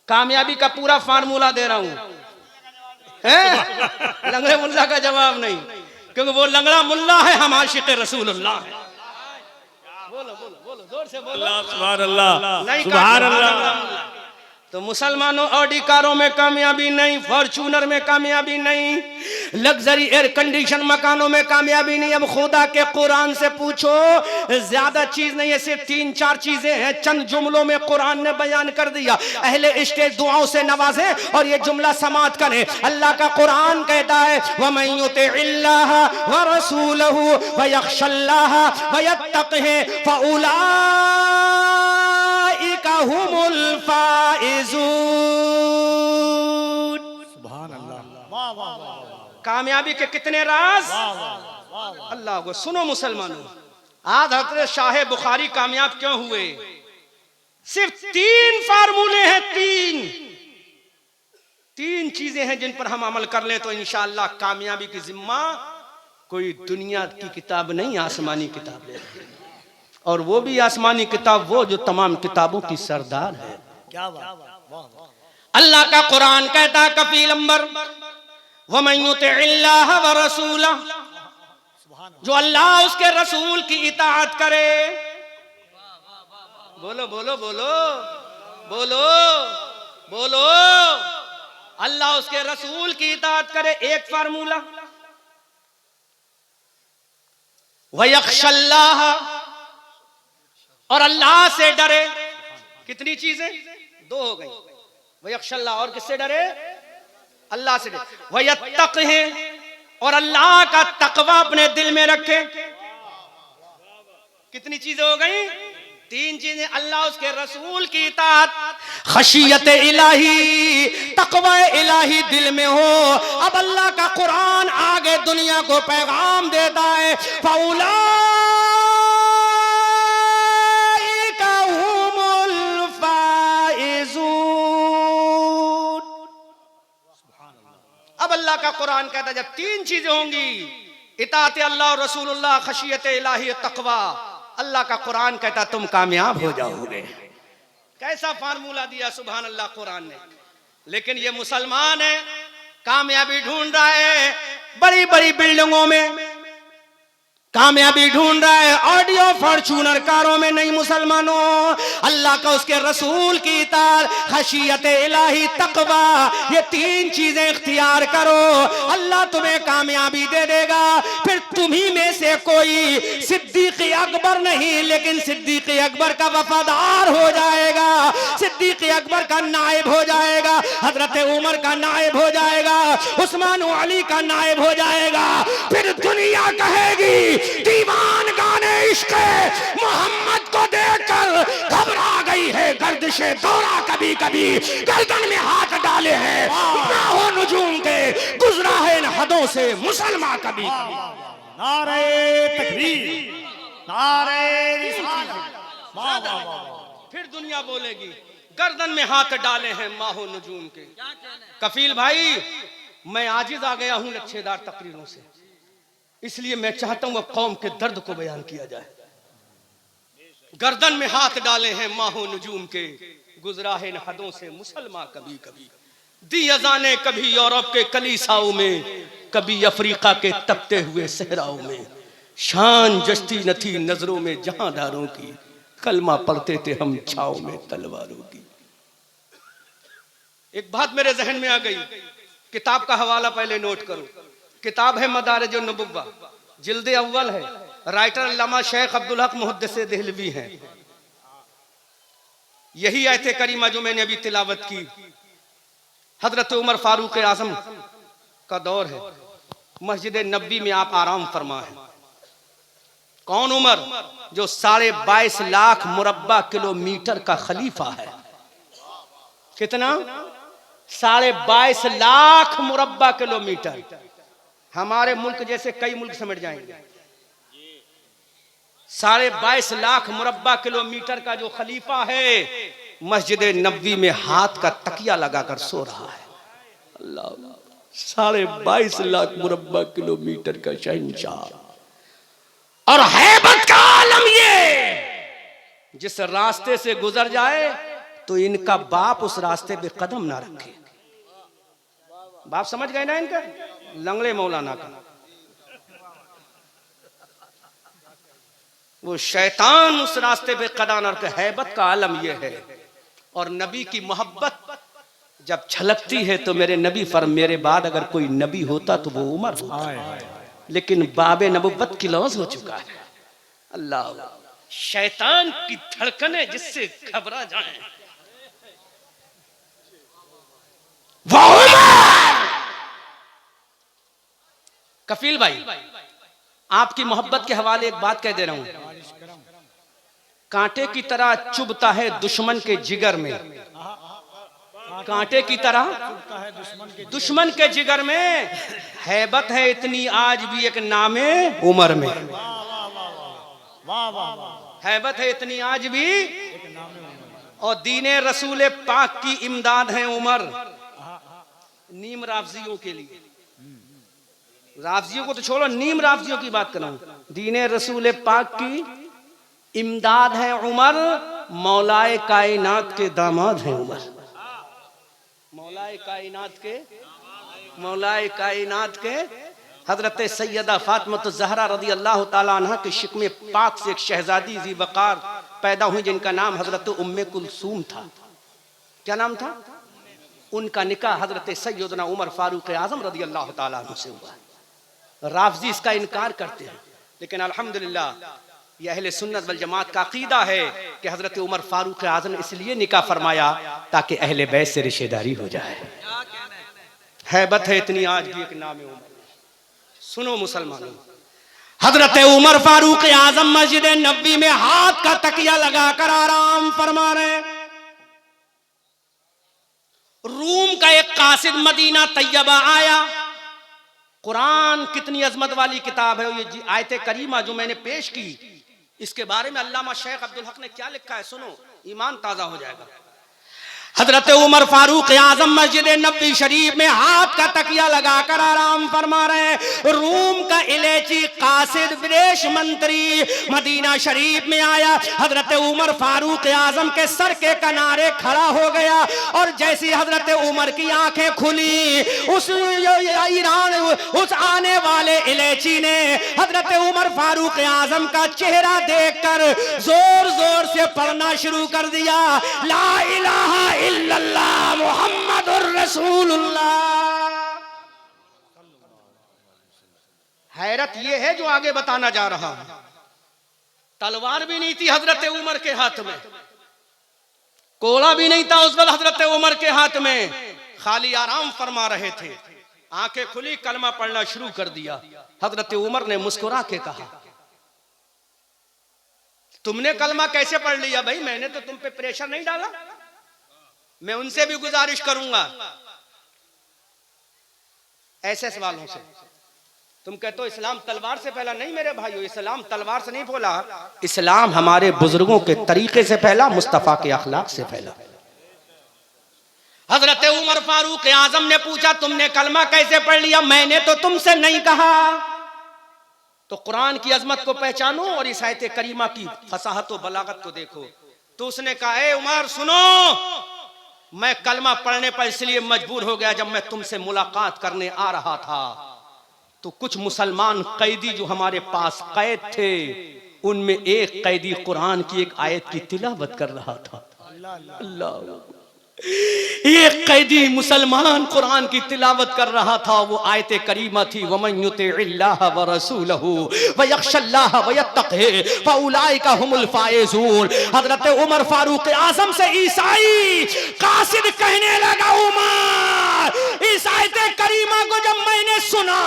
कामयाबी का पूरा फार्मूला दे रहा हूं, लंगड़े मुल्ला का जवाब नहीं, क्योंकि वो लंगड़ा मुल्ला है, हम आशिक रसूलुल्लाह है। बोलो बोलो बोलो, जोर से बोलो, सुभान अल्लाह, नहीं सुभान अल्लाह। तो मुसलमानों, ऑडी कारों में कामयाबी नहीं, फॉर्च्यूनर में कामयाबी नहीं, लग्जरी एयर कंडीशन मकानों में कामयाबी नहीं। अब खुदा के कुरान से पूछो, ज्यादा चीज नहीं है, सिर्फ 3-4 चीजें हैं, चंद जुमलों में कुरान ने बयान कर दिया। अहले स्टेज दुआओं से नवाजे और ये जुमला समात करें। अल्लाह का कुरान कहता है वमन युतिइल्लाह व रसूलहु व यख्शल्लाह व यत्तक़िहि फउलाइका हुमुल फाइज़ून। सुभान अल्लाह। कामयाबी के कितने राज अल्लाह को सुनो मुसलमानों। आज हजरत शाह बुखारी कामयाब क्यों हुए? सिर्फ 3 फार्मूले हैं, 3 चीजें हैं जिन पर हम अमल कर ले तो इंशाअल्लाह कामयाबी की जिम्मा कोई दुनिया की किताब नहीं, आसमानी किताब ले, और वो भी आसमानी किताब वो जो तमाम किताबों की सरदार है। क्या बात। अल्लाह का कुरान कहता कफील अंबर वमन युतिइल्लाह व रसूलह, जो अल्लाह उसके रसूल की इताअत करे। बोलो बोलो बोलो बोलो बोलो, अल्लाह उसके रसूल की इताअत करे, एक फार्मूला। व यख्शल्लाह, और अल्लाह से डरे। कितनी चीजें? 2 हो गई। व यख्शल्लाह, और किससे डरे? अल्लाह से डरे। व यत्तक़िहि, और अल्लाह का तकवा अपने दिल में रखे। कितनी चीजें हो गई? 3 चीजें। अल्लाह उसके रसूल की इताअत, खशियत इलाही, तकवा इलाही दिल में हो। अब अल्लाह का कुरान आगे दुनिया को पैगाम देता है फउलाइका हुमुल फाइज़ून। अब अल्लाह का कुरान कहता है जब 3 चीजें होंगी, इताअत अल्लाह और रसूलुल्लाह, खशियत इलाही, तकवा, अल्लाह का कुरान कहता तुम कामयाब हो जाओगे। कैसा फार्मूला दिया सुभान अल्लाह कुरान ने। लेकिन ये मुसलमान है, कामयाबी ढूंढ रहा है बड़ी बड़ी बिल्डिंगों में, कामयाबी ढूंढ रहा है ऑडियो फॉर्च्यूनर कारों में नहीं। मुसलमानों, अल्लाह का उसके रसूल की इताअत, खशियत इलाही, तकवा, ये 3 चीजें इख्तियार करो, अल्लाह तुम्हें कामयाबी दे देगा। फिर तुम्ही में से कोई सिद्दीक अकबर नहीं, लेकिन सिद्दीक अकबर का वफादार हो जाएगा, सिद्दीक अकबर का नायब हो जाएगा, हजरत उमर का नायब हो जाएगा, उस्मान अली का नायब हो जाएगा। फिर दुनिया कहेगी दीवान गाने इश्क़ मोहम्मद को देखकर घबरा गई है, गर्दिशे दौरा कभी कभी गर्दन में हाथ डाले हैं, ना हो नजूम के गुजरा है इन हदों से मुसलमान कभी। नारे तकबीर, नारे रिसालत। वाह वाह वाह। फिर दुनिया बोलेगी गर्दन में हाथ डाले हैं माहो नजूम के। कफील भाई मैं आजिज आ गया हूं लच्छेदार तकरीरों से, इसलिए मैं चाहता हूं अब कौम के दर्द को बयान किया जाए। गर्दन में हाथ डाले हैं माहो नजूम के, गुजरा है इन हदों से मुसलमान कभी कभी। दी अजाने कभी यूरोप के कलीसाओं में, कभी अफ्रीका के तपते हुए सहराओं में। शान जस्ती न थी नजरों में जहांदारों की, कलमा पढ़ते थे हम छाओं में तलवारों की। एक बात मेरे जहन में आ गई, किताब का हवाला पहले नोट करो। किताब है मदारिज नबुव्वा, जिल्द अव्वल है, राइटर अल्लामा शेख अब्दुल हक मुहद्दिस देहलवी हैं। यही आयत करीमा जो मैंने अभी तिलावत की, हजरत उमर फारूक आजम का दौर है। मस्जिद नबी में आप आराम फरमा है। कौन उमर? जो 22.5 लाख मुरब्बा किलोमीटर का खलीफा है। कितना? 22.5 लाख मुरब्बा किलोमीटर। हमारे मुल्क जैसे कई मुल्क समेट जाएंगे। 22.5 लाख मुरब्बा किलोमीटर का जो खलीफा है, मस्जिद नबी में हाथ का तकिया लगाकर सो रहा है। अल्लाह, 22.5 लाख मुरब्बा किलोमीटर का शहंशाह और हैबत का आलम ये, जिस रास्ते से गुजर जाए तो इनका बाप उस रास्ते पे कदम ना रखे। बाप समझ गए ना इनका? लंगड़े मौलाना का वो शैतान उस रास्ते पे कदम ना रखे। हैबत का आलम ये है। और नबी की मोहब्बत जब छलकती है तो मेरे नबी फर मेरे बाद अगर कोई नबी होता तो वो उमर होता, लेकिन बाबे नबुव्वत की लौज हो चुका है। अल्लाह, शैतान की धड़कनें जिससे घबरा जाएं वो उमर। कफील भाई, आपकी मोहब्बत के हवाले एक बात कह दे रहा हूं। कांटे की तरह चुभता है दुश्मन के जिगर में, कांटे की तरह दुश्मन के जिगर में। हैबत है इतनी आज भी एक नामे उमर में। हैबत है इतनी आज भी, और दीने रसूल पाक की इमदाद है उमर। नीम राफजियों के लिए, राफजियों को तो छोड़ो, नीम राफजियों की बात कर रहा हूं। दीने रसूल पाक की इमदाद है उमर। मौलाए कायनात के दामाद हैं उमर। मौलाए कायनात के हजरत सैयदा फातिमा ज़हरा रदी अल्लाह ताला अन्हा के शिकमे पाक से एक शहजादी ज़ी वक़ार पैदा हुई, जिनका नाम हजरत उम्मे कुलसूम था। क्या नाम था? उनका निकाह हजरत सैयदना उमर फारूक आजम रदी अल्लाह ताला अन्हु से हुआ। राफजी इसका इनकार करते हैं, लेकिन अल्हम्दुलिल्लाह ये अहले सुन्नत वल जमात का अकीदा है कि हजरत उमर फारूक आजम इसलिए निकाह फरमाया ताकि अहले बैत से रिश्तेदारी हो जाए। हैबत है इतनी आज भी एक नाम उमर। सुनो मुसलमानों, हजरत उमर फारूक आजम मस्जिद नबी में हाथ का तकिया लगाकर आराम फरमा रहे। रूम का एक कासिद मदीना तैयबा आया। कुरान कितनी अजमत वाली किताब है। ये आयत करीमा जो मैंने पेश की, इसके बारे में अल्लामा शेख अब्दुल हक ने क्या लिखा है, सुनो, ईमान ताजा हो जाएगा। हजरत उमर फारूक आजम मस्जिद नबी शरीफ में हाथ का तकिया लगाकर आराम फरमा रहे हैं। रूम का इलेची कासिद विदेश मंत्री मदीना शरीफ में आया। हजरत उमर फारूक आजम के सर के किनारे खड़ा हो गया, और जैसी हजरत उमर की आंखें खुली, उस ईरान उस आने वाले इलेची ने हजरत उमर फारूक आजम का चेहरा देखकर जोर जोर से पढ़ना शुरू कर दिया, ला इलाहा इल्लल्लाह मुहम्मदुर रसूलुल्लाह। हैरत यह है जो आगे बताना जा रहा हूं। तलवार भी नहीं थी हजरत उमर के हाथ में, कोड़ा भी नहीं था उस वक्त हजरत उमर के हाथ में, खाली आराम फरमा रहे थे। आंखें खुली, कलमा पढ़ना शुरू कर दिया। हजरत उमर ने मुस्कुरा के कहा, तुमने कलमा कैसे पढ़ लिया भाई? मैंने तो तुम पे प्रेशर नहीं डाला। मैं उनसे भी गुजारिश करूंगा ऐसे सवालों से, तुम कहते हो इस्लाम तलवार से फैला, नहीं मेरे भाइयों, इस्लाम तलवार से नहीं फैला, इस्लाम हमारे बुजुर्गों के तरीके से फैला, मुस्तफा के अखलाक से फैला। हजरत उमर फारूक आजम ने पूछा तुमने कलमा कैसे पढ़ लिया? मैंने तो तुमसे नहीं कहा। तो कुरान की अजमत को पहचानो और इस आयत करीमा की फसाहत और बलागत को देखो। तो उसने कहा ए उमर सुनो, मैं कलमा पढ़ने पर इसलिए मजबूर हो गया, जब मैं तुमसे मुलाकात करने आ रहा था तो कुछ मुसलमान कैदी जो हमारे पास कैद थे, उनमें एक कैदी कुरान की एक आयत की तिलावत कर रहा था। अल्लाह, एक कैदी मुसलमान कुरान की तिलावत कर रहा था, वो आयत करीमा थी वमन युतिइल्लाह व रसूलहू व यख्शल्लाह व यत्तक़ी फउलाइका हुमुल फाइज़ून। हजरत उमर फारूक आजम से ईसाई कासिद कहने लगा, उमर इस आयत करीमा को जब मैंने सुना,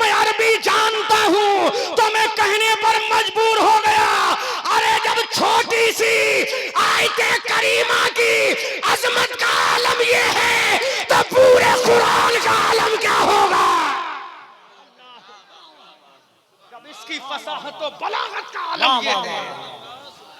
मैं अरबी जानता हूं, तो मैं कहने पर मजबूर हो गया, अरे जब छोटी सी आयत करीमा की अजमत का आलम ये है तो पूरे कुरान का आलम क्या होगा? जब इसकी फसाहत और बलागत का आलम ये है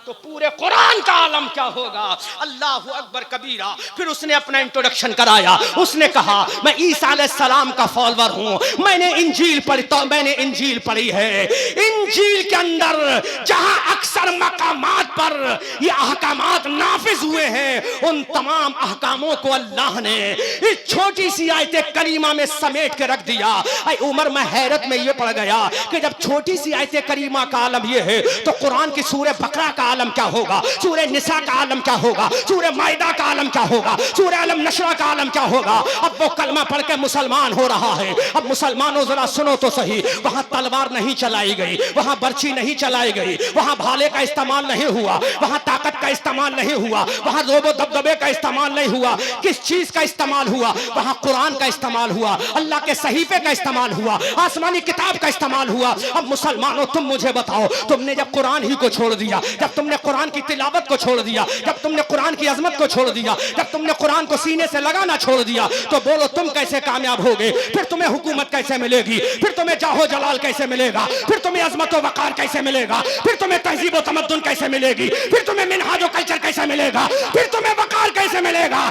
तो पूरे कुरान का आलम क्या होगा? अल्लाहु अकबर कबीरा। फिर उसने अपना इंट्रोडक्शन कराया, उसने कहा मैं ईसा अलैहिस्सलाम का फॉलोअर हूं, मैंने इंजील पढ़ी, तो मैंने इंजील पढ़ी है। इंजील के अंदर जहां अक्सर मकामात पर ये अहकामात नाफिज हुए हैं, उन तमाम अहकामों को अल्लाह ने इस छोटी सी आयत करीमा में समेट के रख दिया। ऐ उमर, मैं हैरत में ये पड़ गया कि जब छोटी सी आयत करीमा का आलम ये है तो कुरान की सूरह बकरा का आलम क्या होगा, सूरह निसा का आलम क्या होगा, सूरह माइदा का आलम क्या होगा, सूरह अलम नशरा का आलम क्या होगा? अब वो कलमा पढ़ के मुसलमान हो रहा है। अब मुसलमानों जरा सुनो तो सही, वहां तलवार नहीं चलाई गई, वहां बर्छी नहीं चलाई गई, वहां भाले का इस्तेमाल नहीं हुआ, वहां ताकत का इस्तेमाल नहीं हुआ, वहां रोबो दबदबे का इस्तेमाल नहीं हुआ। किस चीज का इस्तेमाल हुआ? वहां कुरान का इस्तेमाल हुआ, अल्लाह के सहीफे का इस्तेमाल हुआ, आसमानी किताब का इस्तेमाल हुआ। अब मुसलमानों तुम मुझे बताओ, तुमने जब कुरान ही को छोड़ दिया, जब तुमने कुरान की तिलावत को छोड़ दिया, जब तुमने कुरान की अजमत को छोड़ दिया, जब तुमने कुरान को सीने से लगाना छोड़ दिया, तो बोलो तुम कैसे कामयाब होगे? फिर तुम्हें हुकूमत कैसे मिलेगी? फिर तुम्हें जाहो जलाल कैसे मिलेगा? फिर तुम्हें अजमत व वकार कैसे मिलेगा? फिर तुम्हें तहजीब व तमद्दुन कैसे मिलेगी? फिर तुम्हें मिनहाज व कल्चर कैसे मिलेगा? फिर तुम्हें वकार कैसे मिलेगा?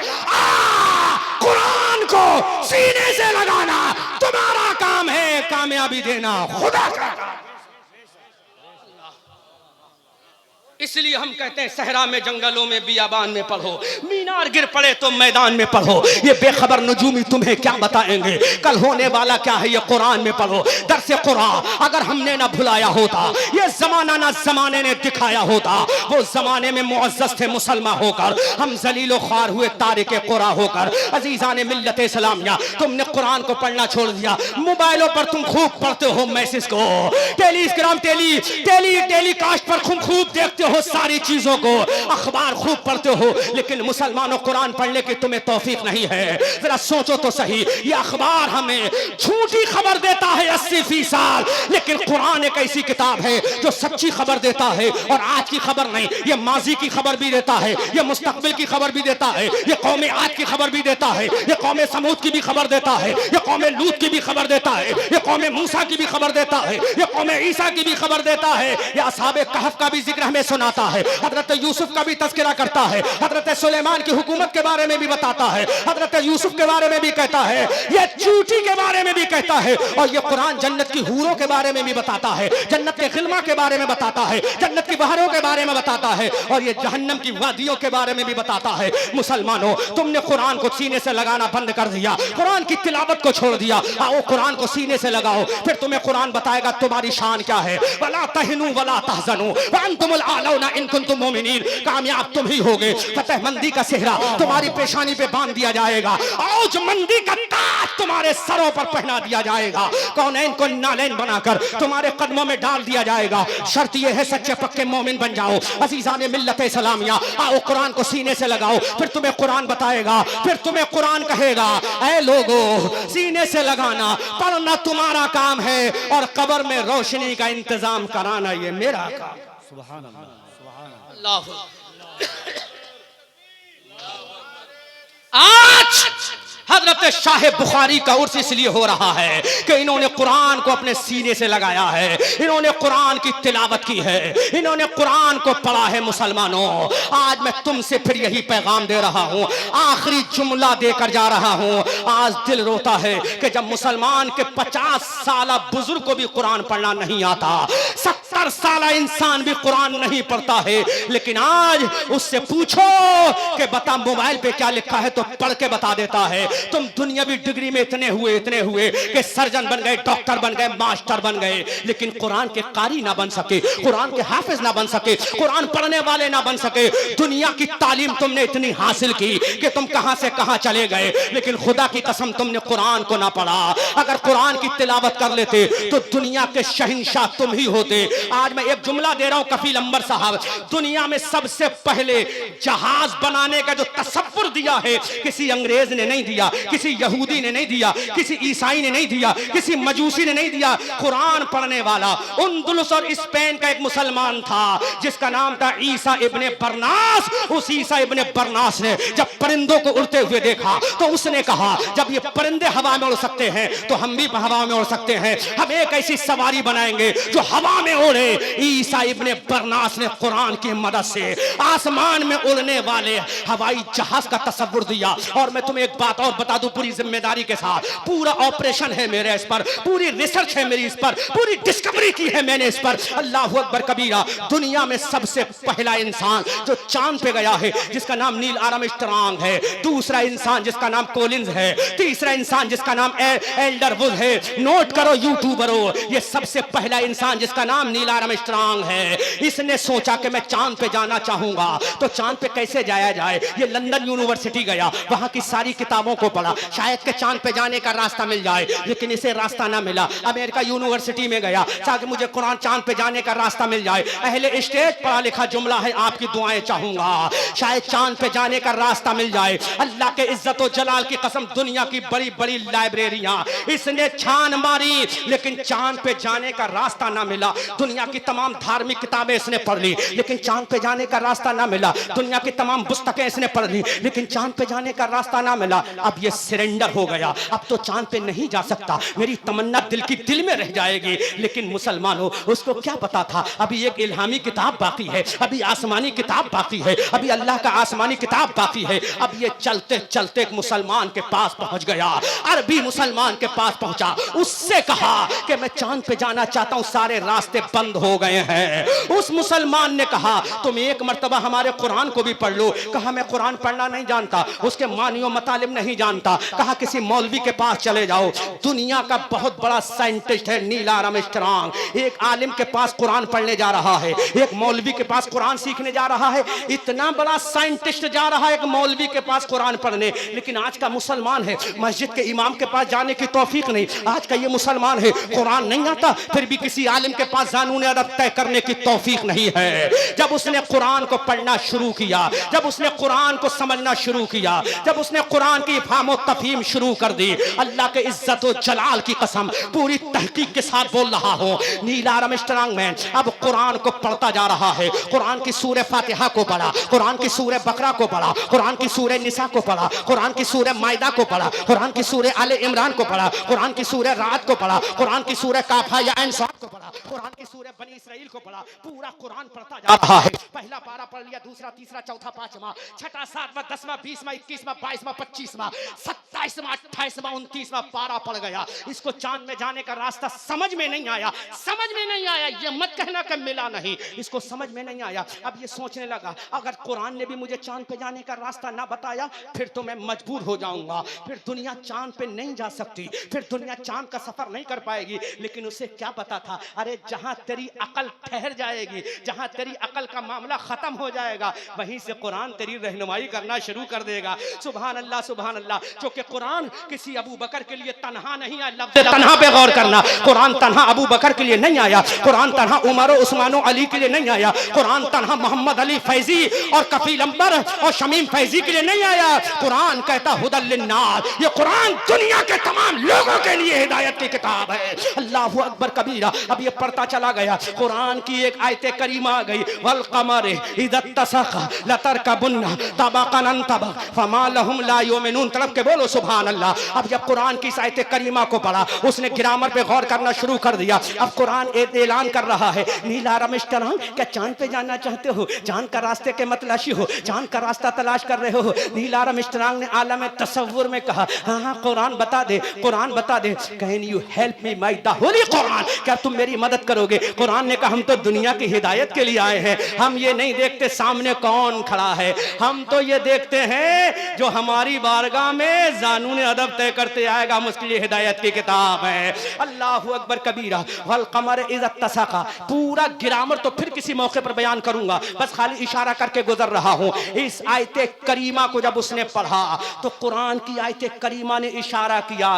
कुरान को सीने से लगाना तुम्हारा काम है, कामयाबी देना खुदा का। इसलिए हम कहते हैं सहरा में, जंगलों में, बियाबान में पढ़ो, मीनार गिर पड़े तो मैदान में पढ़ो। ये बेखबर नजूमी तुम्हें क्या बताएंगे कल होने वाला क्या है, ये कुरान में पढ़ो। दरसे कुरान अगर हमने ना भुलाया होता, ये जमाना ना जमाने ने दिखाया होता, वो जमाने में मुअज्जज थे मुसलमान होकर, हम जलीलो ख्वार हुए तारिके कुरान होकर। अजीजान मिल्लत इस्लामिया, तुमने कुरान को पढ़ना छोड़ दिया, मोबाइलों पर तुम खूब पढ़ते हो मैसेज को, टेलीग्राम टेलीकास्ट पर खूब देखते हो सारी चीजों को, अखबार खूब पढ़ते हो, लेकिन मुसलमानों कुरान पढ़ने की तुम्हें तौफीक नहीं है। जरा सोचो तो सही, ये अखबार हमें झूठी खबर देता है 80%, लेकिन कुरान एक ऐसी किताब है जो सच्ची खबर देता है, और आज की खबर नहीं, ये माजी की खबर भी देता है, ये मुस्तकबिल की खबर भी देता है, ये कौमे आद की खबर भी देता है, ये कौमे समूद की भी खबर देता है, ये कौमे लूत की भी खबर देता है, ये कौमे मूसा की भी खबर देता है, ये कौमे ईसा की भी खबर देता है, ये असहाबे कहफ का भी जिक्र हमें सुनाता है, हजरत यूसुफ का भी तज़किरा करता है, हजरत सुलेमान की हुकूमत के बारे में भी बताता है, हजरत यूसुफ के बारे में भी कहता है, ये चूटी के बारे में भी कहता है, और ये कुरान जन्नत की हूरों के बारे में भी बताता है, जन्नत के खिलमा के बारे में बताता है, जन्नत की बहारों के बारे में बताता है, और ये जहन्नम की वादियों के बारे में भी बताता है। मुसलमानों, तुमने कुरान को सीने से लगाना बंद कर दिया, कुरान की तिलावत को छोड़ दिया। आओ कुरान को सीने से लगाओ, फिर तुम्हें कुरान बताएगा तुम्हारी शान क्या है। वला तहनु वला तहज़नु व अंतुमुल आलौना इन कुंतुम मोमिनीन, कामयाब तुम ही होगे। फतहमंदी का सेहरा तुम्हारी पेशानी पे बांध दिया जाएगा, औज मंदी का ताज तुम्हारे सरों पर पहना दिया जाएगा, कौनैन को नालैन बनाकर तुम्हारे कदमों में डाल दिया जाएगा। शर्त यह है सच्चे पक्के मोमिन बन जाओ। अजीजान मिल्लत इस्लामिया, आओ कुरान को सीने से लगाओ, फिर तुम्हें कुरान बताएगा, फिर तुम्हें कुरान कहेगा ऐ लोगों सीने से लगाना, पढ़ना तुम्हारा काम है, और कब्र में रोशनी का इंतजाम कराना ये मेरा काम। सुभान अल्लाह। आज हजरत शाह बुखारी का उर्स इसलिए हो रहा है कि इन्होंने कुरान को अपने सीने से लगाया है, इन्होंने कुरान की तिलावत की है, इन्होंने कुरान को पढ़ा है। मुसलमानों, आज मैं तुमसे फिर यही पैगाम दे रहा हूं, आखिरी जुमला देकर जा रहा हूं। आज दिल रोता है कि जब मुसलमान के 50 साल बुजुर्ग को भी कुरान पढ़ना नहीं आता, 70 साल इंसान भी कुरान नहीं पढ़ता है, लेकिन आज उससे पूछो कि बता मोबाइल पे क्या लिखा है, तो पढ़ के बता देता है। तुम दुनियावी डिग्री में इतने हुए कि सर्जन बन गए, डॉक्टर बन गए, मास्टर बन गए, लेकिन कुरान के कारी ना बन सके, कुरान के हाफिज ना बन सके, कुरान पढ़ने वाले ना बन सके। दुनिया की तालीम तुमने इतनी हासिल की कि तुम कहां से कहां चले गए, लेकिन खुदा की कसम तुमने कुरान को ना पढ़ा। अगर कुरान की तिलावत कर लेते तो दुनिया के शहंशाह तुम ही होते। आज मैं एक जुमला दे रहा हूं, कफील अंबर साहब, दुनिया में सबसे पहले जहाज बनाने का जो तसव्वुर दिया है, किसी अंग्रेज ने नहीं दिया, किसी यहूदी ने नहीं दिया, किसी ईसाई ने नहीं दिया, किसी मजूसी ने नहीं दिया। कुरान पढ़ने वाला उंदुलुस और स्पेन का एक मुसलमान था जिसका नाम था ईसा इब्ने बरनास। उस ईसा इब्ने बरनास ने जब परिंदों को उड़ते हुए देखा तो उसने कहा, जब ये परिंदे हवा में उड़ सकते हैं तो हम भी हवा में उड़ सकते हैं, हम एक ऐसी सवारी बनाएंगे जो हवा में उड़े। ईसा इब्ने बरनास ने कुरान की मदद से आसमान में उड़ने वाले हवाई जहाज का तस्वुर दिया। और मैं तुम्हें एक बात और बता दूं पूरी जिम्मेदारी के साथ, पूरा ऑपरेशन है मेरे इस पर, पूरी रिसर्च है मेरी इस पर, पूरी डिस्कवरी की है मैंने इस पर। अल्लाह अकबर कबीरा। दुनिया में सबसे पहला इंसान जो चांद पे गया है जिसका नाम नील आर्मस्ट्रांग है, दूसरा इंसान जिसका नाम कोलिंस है, तीसरा इंसान जिसका नाम एल्डरवुड है। नोट करो यूट्यूबरों, ये सबसे पहला इंसान जिसका नाम नील आर्मस्ट्रांग है, इसने सोचा कि मैं चांद पे जाना चाहूंगा तो चांद पे कैसे जाया जाए। ये लंदन यूनिवर्सिटी गया, वहां की सारी किताबों को पढ़ा, शायद के चांद पे जाने का रास्ता मिल जाए, लेकिन इसे रास्ता ना मिला। अमेरिका यूनिवर्सिटी में गया ताकि मुझे कुरान चांद पे जाने का रास्ता मिल जाए। अहले स्टेज पढ़ा लिखा जुमला है, आपकी दुआएं चाहूंगा, शायद चांद पे जाने का रास्ता मिल जाए। अल्लाह के इज्जत और जलाल की कसम, दुनिया की बड़ी बड़ी लाइब्रेरियां इसने छान मारी, लेकिन चांद पे जाने का रास्ता ना मिला। दुनिया की तमाम धार्मिक किताबें इसने पढ़ ली, लेकिन चांद पे जाने का रास्ता ना मिला। दुनिया की तमाम पुस्तकें इसने पढ़ ली, लेकिन चांद पे जाने का रास्ता ना मिला। अब ये सरेंडर हो गया, अब तो चांद पे नहीं जा सकता, मेरी तमन्ना दिल की दिल में रह जाएगी। लेकिन मुसलमानों, उसको क्या पता था अभी एक इल्हामी किताब बाकी है, अभी आसमानी किताब बाकी है, अभी अल्लाह का आसमानी किताब बाकी है। अब ये चलते चलते एक मुसलमान के पास पहुंच गया, अरबी मुसलमान के पास पहुंचा, उससे कहा कि मैं चांद पे जाना चाहता हूं, सारे रास्ते बंद हो गए हैं। उस मुसलमान ने कहा तुम एक मर्तबा हमारे कुरान को भी पढ़ लो। कहा मैं कुरान पढ़ना नहीं जानता, उसके मानियो मतालिब नहीं जानता। कहा किसी मौलवी के पास चले जाओ, दुनिया का बहुत बड़ा साइंटिस्ट है नील आर्मस्ट्रांग, एक आलिम के पास कुरान पढ़ने जा रहा है, एक मौलवी के पास कुरान सीखने जा रहा है। इतना बड़ा साइंटिस्ट जा रहा है एक मौलवी के पास कुरान पढ़ने, लेकिन आज का मुसलमान है मस्जिद के इमाम के पास जाने की तौफीक नहीं। आज का ये मुसलमान है कुरान नहीं आता, फिर भी किसी आलिम के पास जानून अदब तय करने की तौफीक नहीं है। जब उसने कुरान को पढ़ना शुरू किया, जब उसने कुरान को समझना शुरू किया, जब उसने कुरान की फाहम और तफहीम शुरू कर दी, अल्लाह के इज्जत और जलाल की कसम पूरी तहकीक के साथ बोल रहा हूं, नील आर्मस्ट्रांग मैन अब कुरान को पढ़ता जा रहा है। कुरान की सूरह फातिहा को पढ़ा, कुरान की सूरह बकरा को पढ़ा, कुरान की सूरह निसा को पढ़ा, कुरान की सूरह माइदा को पढ़ा, कुरान की सूरह आले इमरान को पढ़ा, कुरान की सूरह रात को पढ़ा, कुरान की सूरह काफा या इंसान को पढ़ा, कुरान की सूरह बनी इसराइल को पढ़ा। पूरा कुरान पढ़ता जा रहा है। पहला पारा पढ़ लिया, दूसरा, तीसरा, चौथा, पांचवा, छठा, सातवां, 10वां, 20वां, 21वां, 22वां, 25वां, 27वां, 28वां, 29वां पारा पड़ गया। इसको चांद में जाने का रास्ता समझ में नहीं आया, समझ में नहीं आया। ये मत कहना कि मिला नहीं, इसको समझ में नहीं आया। अब ये सोचने लगा अगर कुरान ने भी मुझे चांद पे जाने का रास्ता ना बताया फिर तो मैं मजबूर हो जाऊंगा, फिर दुनिया चांद पे नहीं जा सकती, फिर दुनिया चांद का सफर नहीं कर पाएगी। लेकिन उसे क्या पता था, अरे जहां तेरी अकल ठहर जाएगी, जहां तेरी अकल का मामला खत्म हो जाएगा, वहीं से कुरान तेरी रहनुमाई करना शुरू कर देगा। सुभान अल्लाह, सुभान अल्लाह। क्योंकि कुरान किसी अबू बकर के लिए तन्हा नहीं आया। लफ्ज़ तन्हा पे गौर करना, कुरान तन्हा अबू बकर के लिए नहीं आया, कुरान तन्हा उमर, उस्मान, अली के लिए नहीं आया, कुरान तन्हा मोहम्मद अली फैजी और कफील अंबर और शमीम फैजी के लिए नहीं आया। कुरान कहता हुदल लिन्नास, ये कुरान दुनिया के तमाम लोगों के लिए हिदायत की किताब है। अल्लाहु अकबर कबीरा। अब ये पढ़ते पता चला गया कुरान की एक आयत करीमा आ गई, वल कमर इज़ा तसक़ा लतरकबुन्ना तबक़न अन तबक़ फमा लहुम ला युमिनून। तड़प के बोलो सुभान अल्लाह। अब जब कुरान की इस आयत करीमा को पढ़ा, उसने ग्रामर पे गौर करना शुरू कर दिया। अब कुरान ऐलान कर रहा है, नीला रमिश्तरांग, क्या चांद पे जाना चाहते हो? चांद का रास्ते के मतलाशी हो, चांद का रास्ता तलाश कर रहे हो? नीला रमिश्तरांग ने आलम तसव्वुर में कहा, हाँ हाँ कुरान बता दे, कुरान बता दे। Can you help me my the holy Quran, क्या तुम मेरी मदद करोगे? कुरान ने कहा, हम तो दुनिया की हिदायत के लिए आए हैं, हम ये नहीं देखते सामने कौन खड़ा है, हम तो ये देखते हैं जो हमारी बारगाह में ज़ानून अदब तय करते आएगा, मुझके लिए हिदायत की किताब है। अल्लाहु अकबर कबीरा वल कमर इज़ा तसक़ा। पूरा ग्रामर तो फिर किसी मौके पर बयान करूंगा, बस खाली इशारा करके गुजर रहा हूं। इस आयत करीमा को जब उसने पढ़ा तो कुरान की आयत करीमा ने इशारा किया,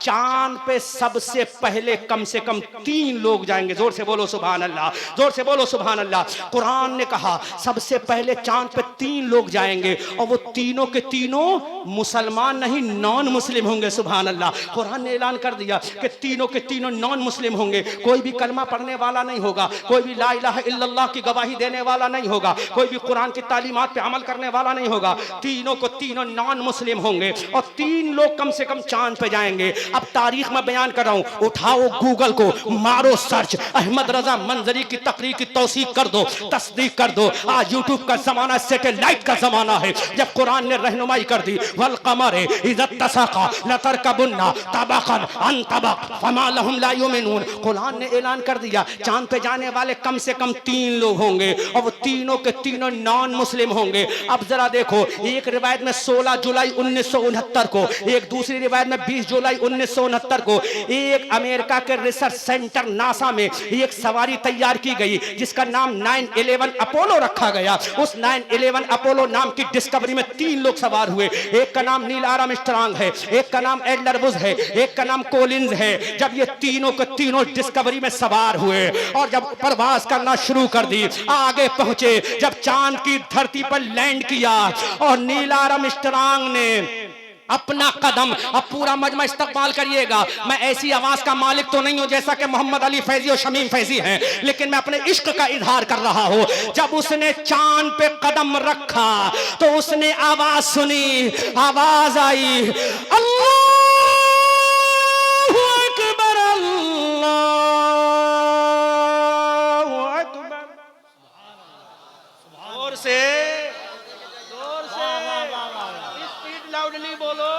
चांद पे सबसे पहले कम से कम 3 लोग जाएंगे। जोर से बोलो सुभान अल्लाह, जोर से बोलो सुभान अल्लाह। कुरान ने कहा सबसे पहले चांद पे 3 लोग जाएंगे और वो तीनों के तीनों मुसलमान नहीं, नॉन मुस्लिम होंगे। सुभान अल्लाह। कुरान ने ऐलान कर दिया कि तीनों के तीनों नॉन मुस्लिम होंगे। कोई भी कलमा पढ़ने वाला नहीं होगा, कोई भी ला इलाहा इल्लल्लाह की गवाही देने वाला नहीं होगा, कोई भी कुरान की तालीमात पे अमल करने वाला नहीं होगा। तीनों को तीनों नॉन मुस्लिम होंगे और 3 लोग कम से कम चांद पे जाएंगे। अब तारीख में बयान कर रहा हूं, उठाओ गूगल को, मारो सर्च, अहमद रजा मंजरी की तकरीर की तौसीक कर दो, तस्दीक कर दो। आज यूट्यूब का जमाना, सैटेलाइट का जमाना है। जब कुरान ने रहनुमाई कर दी, वल कमर इज़ा तसक़ा लतरकबुन्ना तबक़न अन तबक़ फमा लहुम ला युमिनून। कुरान ने ऐलान कर दिया चांद पे जाने वाले कम से कम 3 लोग होंगे और वो तीनों के तीनों नॉन मुस्लिम होंगे। अब जरा देखो, एक रिवायत में 16 जुलाई 1969 को, एक दूसरी रिवायत में 20 जुलाई 1969 को एक अमेरिका के रिसर्च सेंटर नासा में एक सवारी तैयार की गई जिसका नाम 911 अपोलो रखा गया। उस 911 अपोलो नाम की डिस्कवरी में 3 लोग सवार हुए। एक का नाम नील आर्मस्ट्रांग है, एक का नाम एडलर बुश है, एक का नाम कोलिंस है। जब ये तीनों के तीनों डिस्कवरी में सवार हुए और जब प्रवास करना शुरू कर दी, आगे पहुंचे, जब चांद की धरती पर लैंड किया और नील आर्मस्ट्रांग ने अपना कदम, अब पूरा मजमा इस्तकबाल करिएगा। मैं ऐसी आवाज का मालिक तो नहीं हूं जैसा कि मोहम्मद अली फैजी और शमीम फैजी हैं, लेकिन मैं अपने इश्क का इजहार कर रहा हूं। जब उसने चांद पे कदम रखा तो उसने आवाज सुनी, आवाज आई, अल्लाहु अकबर, अल्लाहु अकबर। जोर से, स्पीड लाउडली बोलो,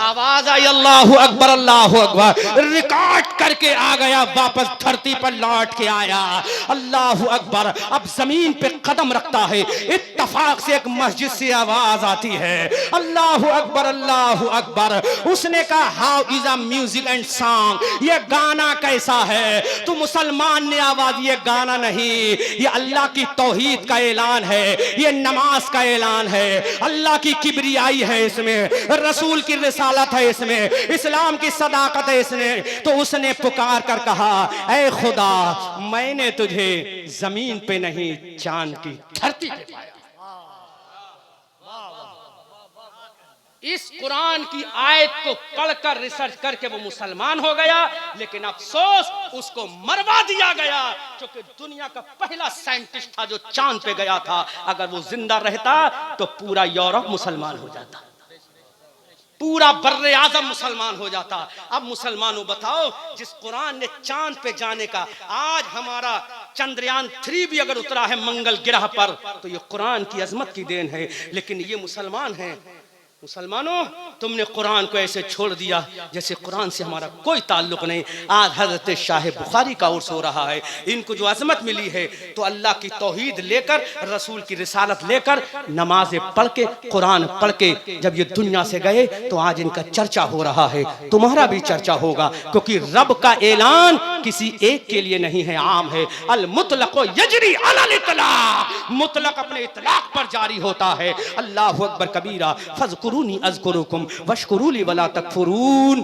आवाज आई, अल्लाहु अकबर, अल्लाहु अकबर। रिकॉर्ड करके आ गया, वापस धरती पर लौट के आया। अल्लाहु अकबर। अब जमीन पे कदम रखता है, इत्तफाक से एक मस्जिद से आवाज आती है, अल्लाहु अकबर, अल्लाहु अकबर। उसने कहा, how is a music and song, ये गाना कैसा है? तो मुसलमान ने आवाज, ये गाना नहीं, ये अल्लाह की तौहीद का ऐलान है, ये नमाज का ऐलान है, अल्लाह की किबरियाई है इसमें, रसूल की रिसालत है इसमें, इस्लाम की सदाकत है इसमें। तो उसने पुकार कर कहा, ऐ खुदा, मैंने तुझे जमीन पे नहीं चांद की धरती पे पाया। इस कुरान की आयत को पढ़कर रिसर्च करके वो मुसलमान हो गया, लेकिन अफसोस उसको मरवा दिया गया, क्योंकि दुनिया का पहला साइंटिस्ट था जो चांद पे गया था। अगर वो जिंदा रहता तो पूरा यूरोप मुसलमान हो जाता, पूरा बर्रे आजम मुसलमान हो जाता। अब मुसलमानों बताओ, जिस कुरान ने चांद पे जाने का, आज हमारा चंद्रयान 3 भी अगर उतरा है मंगल ग्रह पर, तो ये कुरान की अजमत की देन है। लेकिन ये मुसलमान हैं। मुसलमानों, तुमने कुरान को ऐसे छोड़ दिया जैसे कुरान से हमारा कोई ताल्लुक नहीं। आज हजरत शाह बुखारी का उर्स हो रहा है। इनको जो अजमत मिली है तो अल्लाह की तौहीद लेकर, रसूल की रिसालत लेकर, नमाजें पढ़ के, कुरान पढ़ के जब ये दुनिया से गए तो आज इनका चर्चा हो रहा है। तुम्हारा भी चर्चा होगा, क्योंकि रब का ऐलान किसी एक के लिए नहीं है, आम है। अल मुतलक़ यजरी अलल इतलाक़, मुतलक अपने इतलाक पर जारी होता है। अल्लाहु अकबर कबीरा। फज़कुरूनी अज़कुरुकुम वश्कुरूली वला तकफुरून।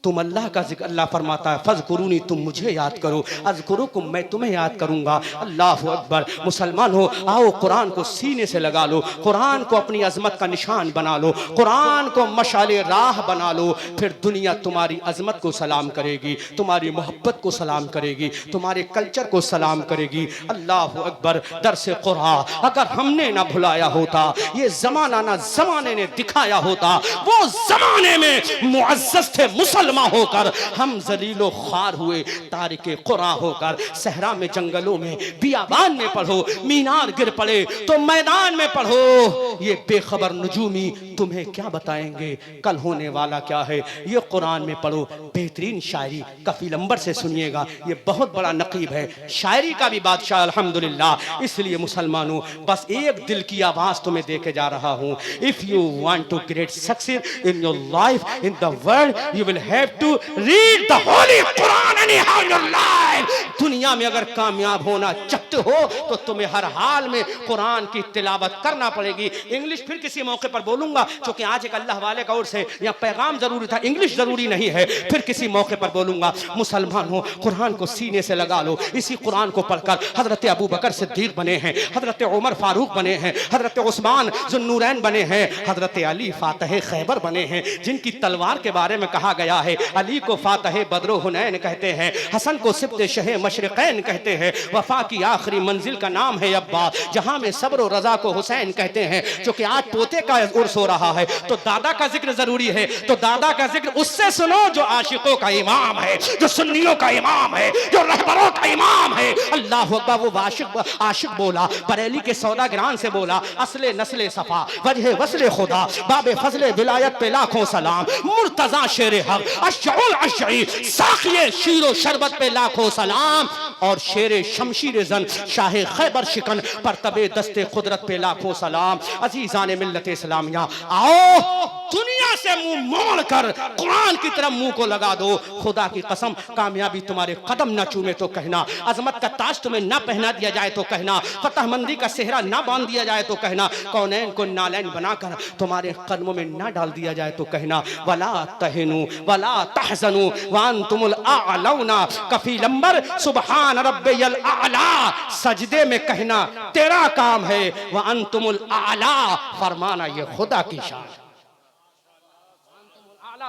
तुम अल्लाह का जिक्र, अल्लाह फरमाता है फज़कुरूनी, तुम मुझे याद करो, अज़कुरुकुम, मैं तुम्हें याद करूंगा। अल्लाहु अकबर। मुसलमान हो, आओ कुरान को सीने से लगा लो, कुरान को अपनी अजमत का निशान बना लो, कुरान को मशाले राह बना लो, फिर दुनिया तुम्हारी अजमत को सलाम करेगी, तुम्हारी मोहब्बत को सलाम करेगी, तुम्हारे कल्चर को सलाम करेगी। अल्लाहु अकबर। दरस कुरान अगर हमने ना भुलाया होता, ये जमाना ना जमाने ने दिखाया होता, वो जमाने में मुअज़्ज़ज़ थे मुसलमान होकर, हम जलीलो ख्वार हुए तारिके कुरान होकर। सहरा में, जंगलों में, बियाबान में पढ़ो, मीनार गिर पड़े तो मैदान में पढ़ो। ये बेखबर नजूमी तुम्हें क्या बताएंगे कल होने वाला क्या है, ये कुरान में पढ़ो। बेहतरीन शायरी कफील अंबर से सुनिएगा, ये बहुत बड़ा नकीब है, शायरी का भी बादशाह अल्हम्दुलिल्लाह। इसलिए मुसलमानों, बस एक दिल की आवाज तुम्हें देके जा रहा हूँ। If you want to great success in your life in the world, you will have to read the holy Quran anyhow your life. दुनिया में अगर कामयाब होना चाहते हो तो तुम्हें हर हाल में कुरान की तिलावत करना पड़ेगी। इंग्लिश फिर किसी मौके पर बोलूंगा, क्योंकि आज एक अल्लाह वाले का ओर से यहाँ पैगाम जरूरी था, इंग्लिश जरूरी नहीं है, फिर किसी मौके पर बोलूंगा। मुसलमान हो, कुरान को सीने से लगा लो। इसी कुरान को पढ़कर हजरत अबू बकर सिद्दीक बने हैं, हजरत उमर फारूक बने हैं, हजरत उस्मान जुन्नूरैन बने हैं, हजरत अली फातह खैबर बने हैं, जिनकी तलवार के बारे में कहा गया है अली को फातह बद्र हुनैन कहते हैं, हसन को सिब्ते शहे मशरिकैन कहते हैं, वफा की आखिरी मंजिल का नाम है अब्बा, जहां में सब्र और रजा को हुसैन कहते हैं। क्योंकि आज पोते का उर्स हो रहा है तो दादा का जिक्र जरूरी है, तो दादा का जिक्र उससे सुनो जो आशिकों का इमाम है, जो सुन्नियों का इमाम है, जो रहबरों का इमाम है। अल्लाह अकबर। वो आशिक बोला, बरेली के सौदागरान से बोला, असले नस्ले सफा वजह वस्ले खुदा, बाबे फजले विलायत पे लाखों सलाम, मुर्तजा शेर हक अशउल अशई, साखिए शीरो शरबत पे लाखों सलाम, और शेर शमशीर जन शाहे खैबर शिकन पर तबे दस्ते कुदरत पे लाखों सलाम। अजीजान मिल्लत इस्लामिया, आओ दुनिया से मुंह मोड़ कर कुरान की तरफ मुंह को लगा दो। खुदा की कसम, कामयाबी तुम्हारे कदम न चूमे तो कहना, अजमत का ताज तुम्हें ना पहना दिया जाए तो कहना, फतहमंदी का सेहरा ना बांध दिया जाए तो कहना, कौनैन को नालैन बनाकर तुम्हारे कदमों में ना डाल दिया जाए तो कहना, वला तहनु वला तहजनु वांतुमुल आलौना। कफील अंबर सुबहान रब्बियल आला, सजदे में कहना तेरा काम है, व अंतुमुल आला, फरमाना ये खुदा की शान,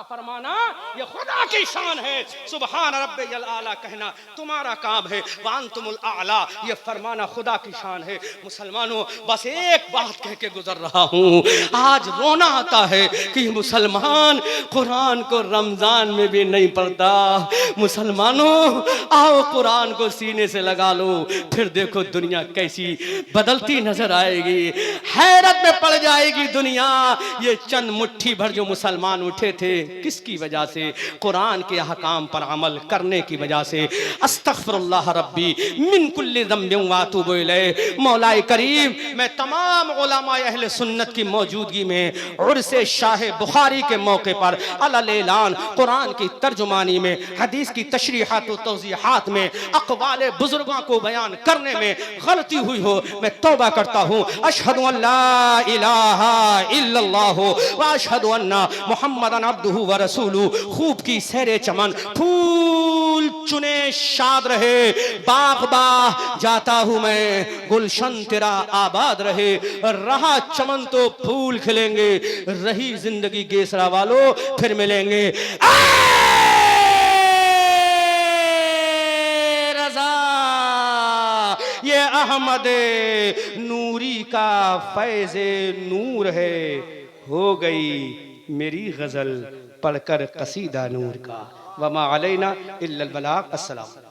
फरमाना ये खुदा की शान है। सुबहान रब्बियल आला कहना तुम्हारा काम है, वांतुमुल आला ये फरमाना खुदा की शान है। मुसलमानों, बस एक बात कह के गुजर रहा हूँ, आज रोना आता है कि मुसलमान कुरान को रमजान में भी नहीं पढ़ता। मुसलमानों, आओ कुरान को सीने से लगा लो, फिर देखो दुनिया कैसी बदलती नजर आएगी, हैरत में पड़ जाएगी दुनिया। ये चंद मुट्ठी भर जो मुसलमान उठे थे, किसकी वजह से? कुरान के अहकाम पर अमल करने की वजह से। अस्तगफिरुल्लाह रब्बी मिन कुल्लि ज़म्बिन व अतूबु इलैह। मौलाए करीम, मैं तमाम उलमा अहले सुन्नत की मौजूदगी में उर्से शाह बुखारी के मौके पर अलल ऐलान कुरान की तर्जुमानी में, हदीस की तशरीहात व तौज़ीहात में, अक़वाले बुजुर्गों को बयान करने में गलती हुई हो, मैं तौबा करता हूँ। अशहदु अल्ला इलाहा इल्लल्लाह व अशहदु अन्ना मुहम्मदन अब्दुहु व रसूलु। खूब की सैरे चमन, फूल चुने शाद रहे, बाग बाह जाता हूँ मैं, गुलशन तेरा आबाद रहे, रहा चमन तो फूल खिलेंगे, रही जिंदगी गेसरा वालों फिर मिलेंगे। रज़ा ये अहमद नूरी का फैज़े नूर है, हो गई मेरी गजल पढ़कर कसीदा नूर का। वमा अलैना इल्लल बलाग। अस्सलाम।